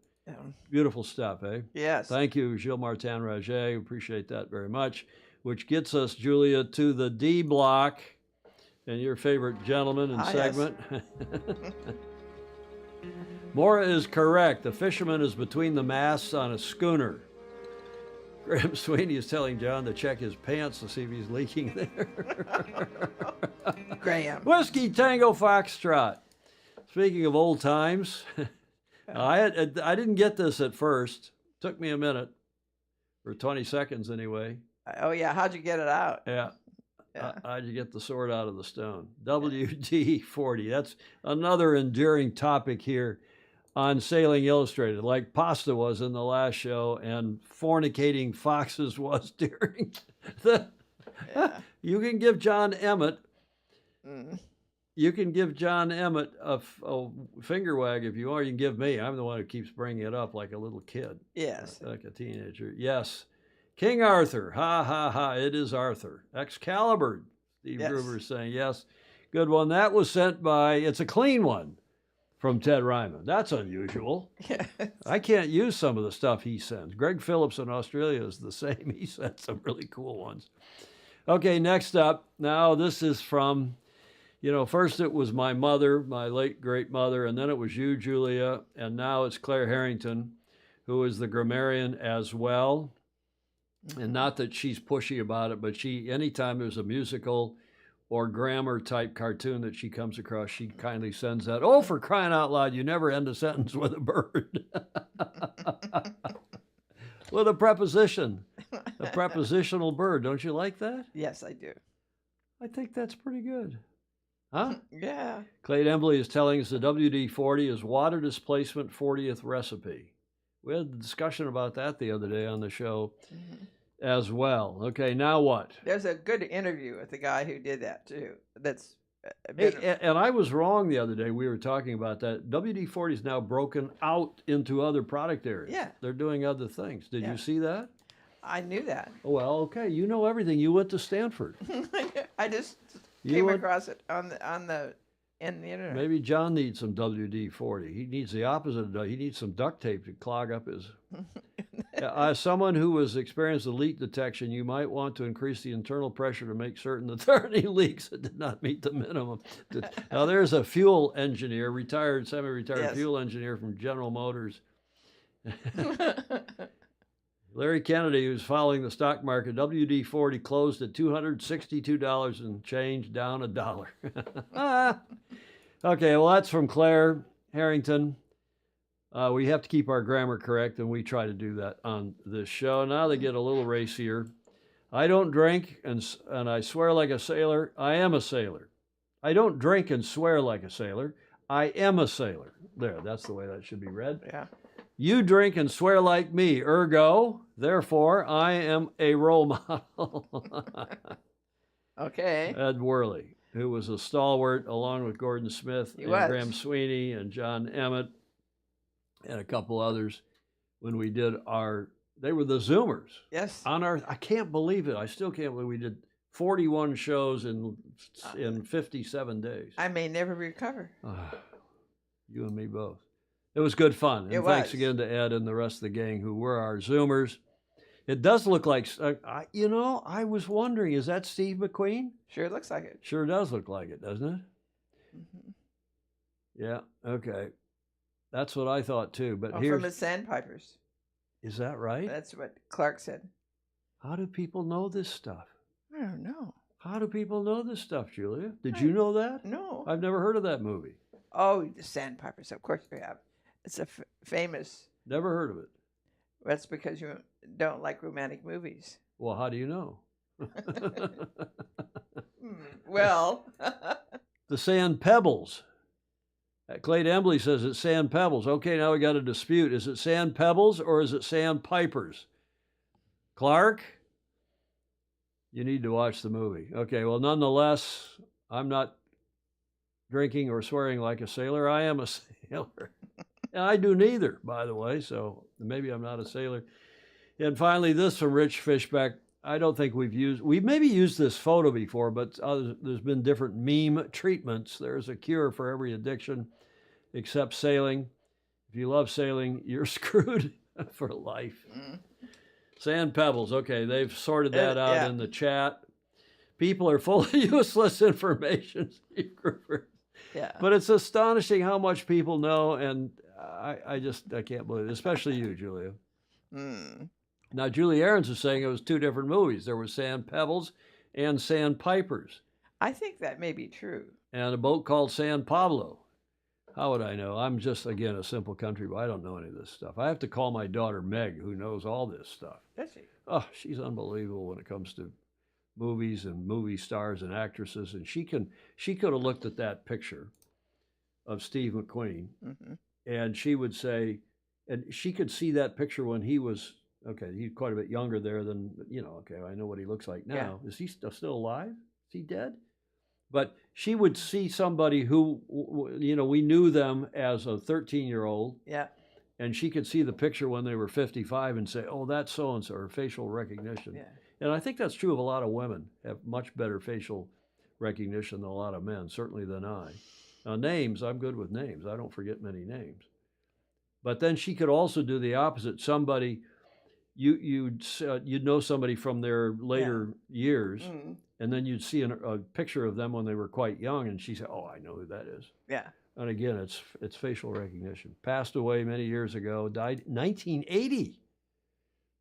beautiful stuff, eh? Yes. Thank you, Gilles Martin Raget. Appreciate that very much. Which gets us, Julia, to the D block and your favorite gentleman and segment. Yes. Maura is correct. The fisherman is between the masts on a schooner. Graham Sweeney is telling John to check his pants to see if he's leaking there. Graham. Whiskey Tango Foxtrot. Speaking of old times, I didn't get this at first. Took me a minute, or 20 seconds anyway. Oh, yeah. How'd you get it out? Yeah. How'd you get the sword out of the stone? WD-40. That's another enduring topic here on Sailing Illustrated, like pasta was in the last show and fornicating foxes was during the... You can give John Emmett... You can give John Emmett a finger wag if you want. You can give me. I'm the one who keeps bringing it up like a little kid. Yes. Like a teenager. Yes. King Arthur. Ha, ha, ha. It is Arthur. Excalibur. Steve Gruber is saying, yes. Good one. That was sent by, it's a clean one from Ted Ryman. That's unusual. Yes. I can't use some of the stuff he sends. Greg Phillips in Australia is the same. He sent some really cool ones. Okay, next up. Now, this is from... first it was my mother, my late great mother, and then it was you, Julia, and now it's Claire Harrington, who is the grammarian as well. And not that she's pushy about it, but anytime there's a musical or grammar type cartoon that she comes across, she kindly sends that. Oh, for crying out loud, you never end a sentence with a bird. With a preposition, a prepositional bird. Don't you like that? Yes, I do. I think that's pretty good. Huh? Yeah. Clayton Embley is telling us the WD-40 is water displacement 40th recipe. We had a discussion about that the other day on the show as well. Okay, now what? There's a good interview with the guy who did that too. That's and I was wrong the other day. We were talking about that. WD-40 is now broken out into other product areas. Yeah. They're doing other things. Did you see that? I knew that. Well, okay. You know everything. You went to Stanford. I just came across it in the internet. Maybe John needs some WD-40. He needs the opposite of he needs some duct tape to clog up his As someone who has experienced the leak detection, you might want to increase the internal pressure to make certain that there are any leaks that did not meet the minimum. Now, there's a fuel engineer, retired, semi-retired Yes. fuel engineer from General Motors. Larry Kennedy, who's following the stock market, WD-40 closed at $262 and change, down $1. Okay, well, that's from Claire Harrington. We have to keep our grammar correct, and we try to do that on this show. Now they get a little racier. I don't drink, and I swear like a sailor. I am a sailor. I don't drink and swear like a sailor. I am a sailor. There, that's the way that should be read. Yeah. You drink and swear like me, ergo, therefore, I am a role model. Okay. Ed Worley, who was a stalwart along with Gordon Smith He and was. Graham Sweeney and John Emmett and a couple others when we did they were the Zoomers. Yes. I can't believe it. I still can't believe we did 41 shows in 57 days. I may never recover. You and me both. It was good fun. And It thanks was. again to Ed and the rest of the gang who were our Zoomers. It does look like, I was wondering, is that Steve McQueen? Sure looks like it. Sure does look like it, doesn't it? Mhm. Yeah, okay. That's what I thought too. But Oh, here's, from the Sandpipers. is that right? That's what Clark said. How do people know this stuff? I don't know. How do people know this stuff, Julia? Did you know that? No. I've never heard of that movie. Oh, the Sandpipers. Of course you have. It's a famous. Never heard of it. That's because you don't like romantic movies. Well, how do you know? Well, The Sand Pebbles. Clay Embley says it's Sand Pebbles. Okay, now we got a dispute. Is it Sand Pebbles or is it Sand Pipers? Clark, you need to watch the movie. Okay, well, nonetheless, I'm not drinking or swearing like a sailor. I am a sailor. And I do neither, by the way, so maybe I'm not a sailor. And finally, this from Rich Fishback. I don't think we've maybe used this photo before, but there's been different meme treatments. There's a cure for every addiction except sailing. If you love sailing, you're screwed for life. Sand Pebbles. Okay, they've sorted that out yeah. in the chat. People are full of useless information, Steve Gruber. Yeah. But it's astonishing how much people know, and I can't believe it, especially you, Julia. Mm. Now, Julie Aarons is saying it was two different movies. There was Sand Pebbles and Sand Pipers, I think that may be true. and a boat called San Pablo. How would I know? I'm just, again, a simple country boy. I don't know any of this stuff. I have to call my daughter Meg, who knows all this stuff. Does she? Oh, she's unbelievable when it comes to movies and movie stars and actresses. And she could have looked at that picture of Steve McQueen, Mm-hmm. and she would say, and she could see that picture when he was, okay, he's quite a bit younger there than, okay, I know what he looks like now. Yeah. Is he still alive? Is he dead? But she would see somebody who, we knew them as a 13-year-old. Yeah. And she could see the picture when they were 55 and say, oh, that's so-and-so, or facial recognition. Yeah. And I think that's true of a lot of women, have much better facial recognition than a lot of men, certainly than I. Now, names, I'm good with names. I don't forget many names. But then she could also do the opposite. Somebody, you'd know somebody from their later years, and then you'd see a picture of them when they were quite young, and she said, oh, I know who that is. Yeah. And again, it's facial recognition. Passed away many years ago, died 1980.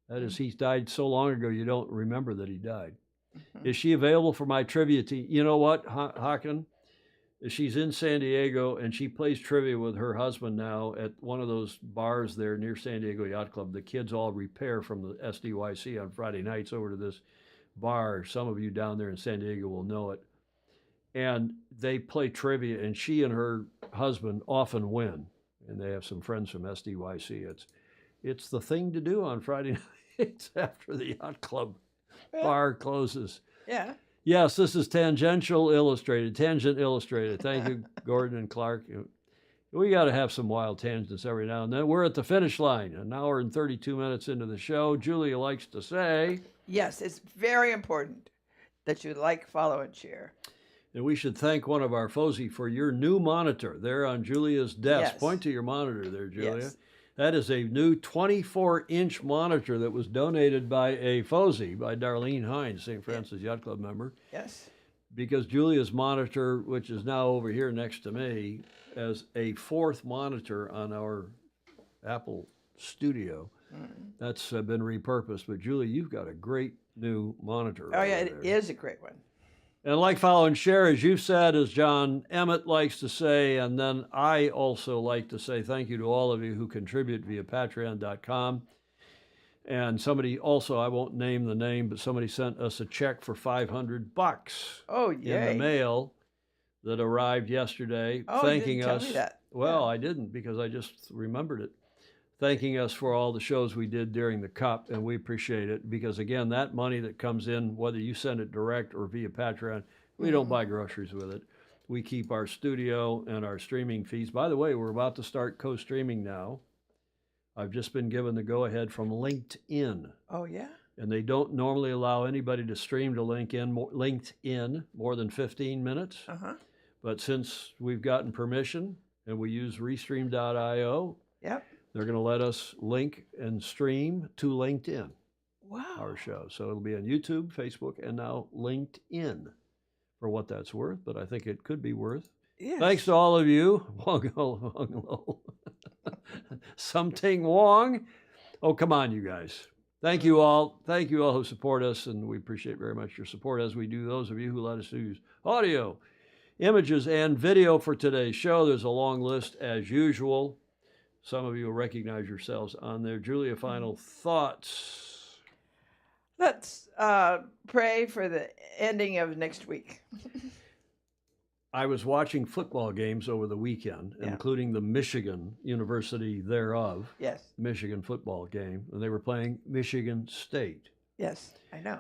That is, he died so long ago you don't remember that he died. Mm-hmm. Is she available for my trivia team? You know what, Hakan? She's in San Diego, and she plays trivia with her husband now at one of those bars there near San Diego Yacht Club. The kids all repair from the SDYC on Friday nights over to this bar. Some of you down there in San Diego will know it. And they play trivia, and she and her husband often win. And they have some friends from SDYC. It's the thing to do on Friday nights after the yacht club bar closes. Yeah. Yes, this is Tangent Illustrated. Thank you, Gordon and Clark. We got to have some wild tangents every now and then. We're at the finish line, an hour and 32 minutes into the show. Julia likes to say, yes, it's very important that you like, follow, and share. And we should thank one of our FOSI for your new monitor there on Julia's desk. Yes. Point to your monitor there, Julia. Yes. That is a new 24-inch monitor that was donated by a FOSI, by Darlene Hines, St. Francis Yacht Club member. Yes. Because Julia's monitor, which is now over here next to me, as a fourth monitor on our Apple Studio, that's been repurposed. But Julia, you've got a great new monitor. Oh, yeah, it is a great one. And like, follow, and share, as you said, as John Emmett likes to say, and then I also like to say thank you to all of you who contribute via patreon.com. And somebody also, I won't name the name, but somebody sent us a check for $500 Oh, in the yay. mail that arrived yesterday, Oh, thanking you didn't us. tell me that. Well, I didn't, because I just remembered it. Thanking us for all the shows we did during the Cup, and we appreciate it, because again, that money that comes in, whether you send it direct or via Patreon, we don't buy groceries with it. We keep our studio and our streaming fees. By the way, we're about to start co-streaming now. I've just been given the go-ahead from LinkedIn. Oh, yeah? And they don't normally allow anybody to stream to LinkedIn more than 15 minutes. But since we've gotten permission and we use restream.io, Yep. they're going to let us link and stream to LinkedIn. Wow. Our show. So it'll be on YouTube, Facebook, and now LinkedIn, for what that's worth. But I think it could be worth. Yes. Thanks to all of you. Wong Lo. Something Wong. Oh, come on, you guys. Thank you all. Thank you all who support us, and we appreciate very much your support, as we do those of you who let us use audio, images, and video for today's show. There's a long list, as usual. Some of you will recognize yourselves on there. Julia, final thoughts? Let's pray for the ending of next week. I was watching football games over the weekend, including the Michigan University thereof. Yes. Michigan football game, and they were playing Michigan State. Yes, I know.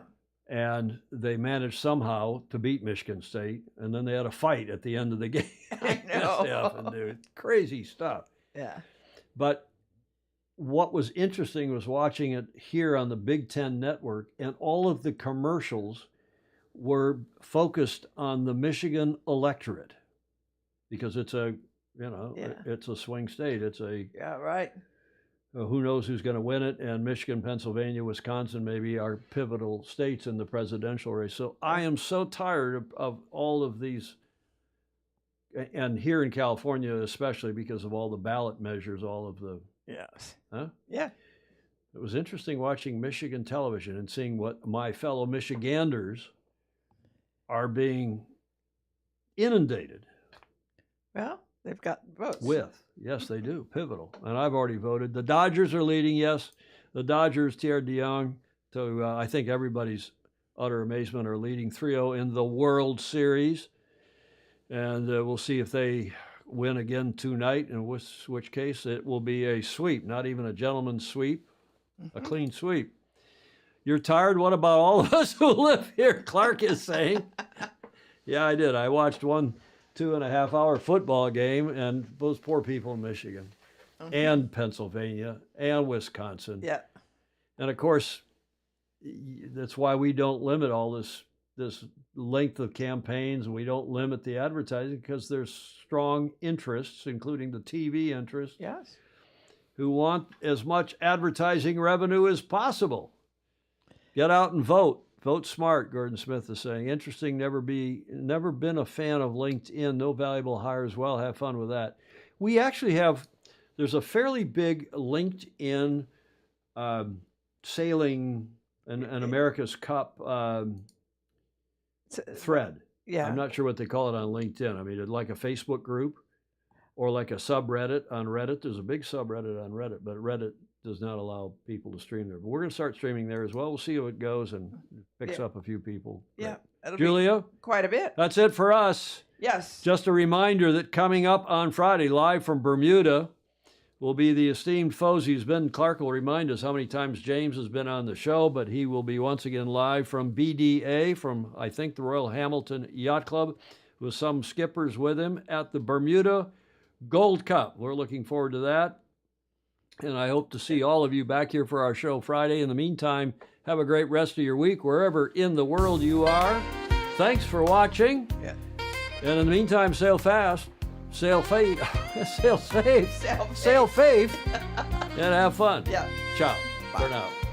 And they managed somehow to beat Michigan State, and then they had a fight at the end of the game. I know. Dude, crazy stuff. Yeah. But what was interesting was watching it here on the Big Ten Network, and all of the commercials were focused on the Michigan electorate, because it's a, it's a swing state. It's a, right. Who knows who's going to win it? And Michigan, Pennsylvania, Wisconsin maybe are pivotal states in the presidential race. So I am so tired of all of these, and here in California especially, because of all the ballot measures, all of the, Yeah. It was interesting watching Michigan television and seeing what my fellow Michiganders are being inundated. Well, they've got votes. With. Yes, they do. Pivotal. And I've already voted. The Dodgers are leading, yes. The Dodgers, Thierry DeYoung, to I think everybody's utter amazement, are leading 3-0 in the World Series. And we'll see if they win again tonight, in which case it will be a sweep, not even a gentleman's sweep, a clean sweep. You're tired? What about all of us who live here? Clark is saying. Yeah, I did. I watched one 2.5-hour football game, and those poor people in Michigan and Pennsylvania and Wisconsin. Yeah. And of course, that's why we don't limit all this length of campaigns, and we don't limit the advertising, because there's strong interests, including the TV interests, yes, who want as much advertising revenue as possible. Get out and vote. Vote smart, Gordon Smith is saying. Interesting, never been a fan of LinkedIn. No valuable hires. Well, have fun with that. We actually have, there's a fairly big LinkedIn sailing and America's Cup thread. Yeah. I'm not sure what they call it on LinkedIn. I mean, it's like a Facebook group or like a subreddit on Reddit. There's a big subreddit on Reddit, but Reddit does not allow people to stream there. But we're going to start streaming there as well. We'll see how it goes, and picks up a few people. Yeah. It'll Julia? be quite a bit. That's it for us. Yes. Just a reminder that coming up on Friday, live from Bermuda, will be the esteemed Fosies. Ben Clark will remind us how many times James has been on the show, but he will be once again live from BDA, from, I think, the Royal Hamilton Yacht Club, with some skippers with him at the Bermuda Gold Cup. We're looking forward to that. And I hope to see all of you back here for our show Friday. In the meantime, have a great rest of your week, wherever in the world you are. Thanks for watching. Yeah. And in the meantime, sail fast, sail safe, sail safe, Sail sail safe, and have fun. Yeah. Ciao Bye. for now.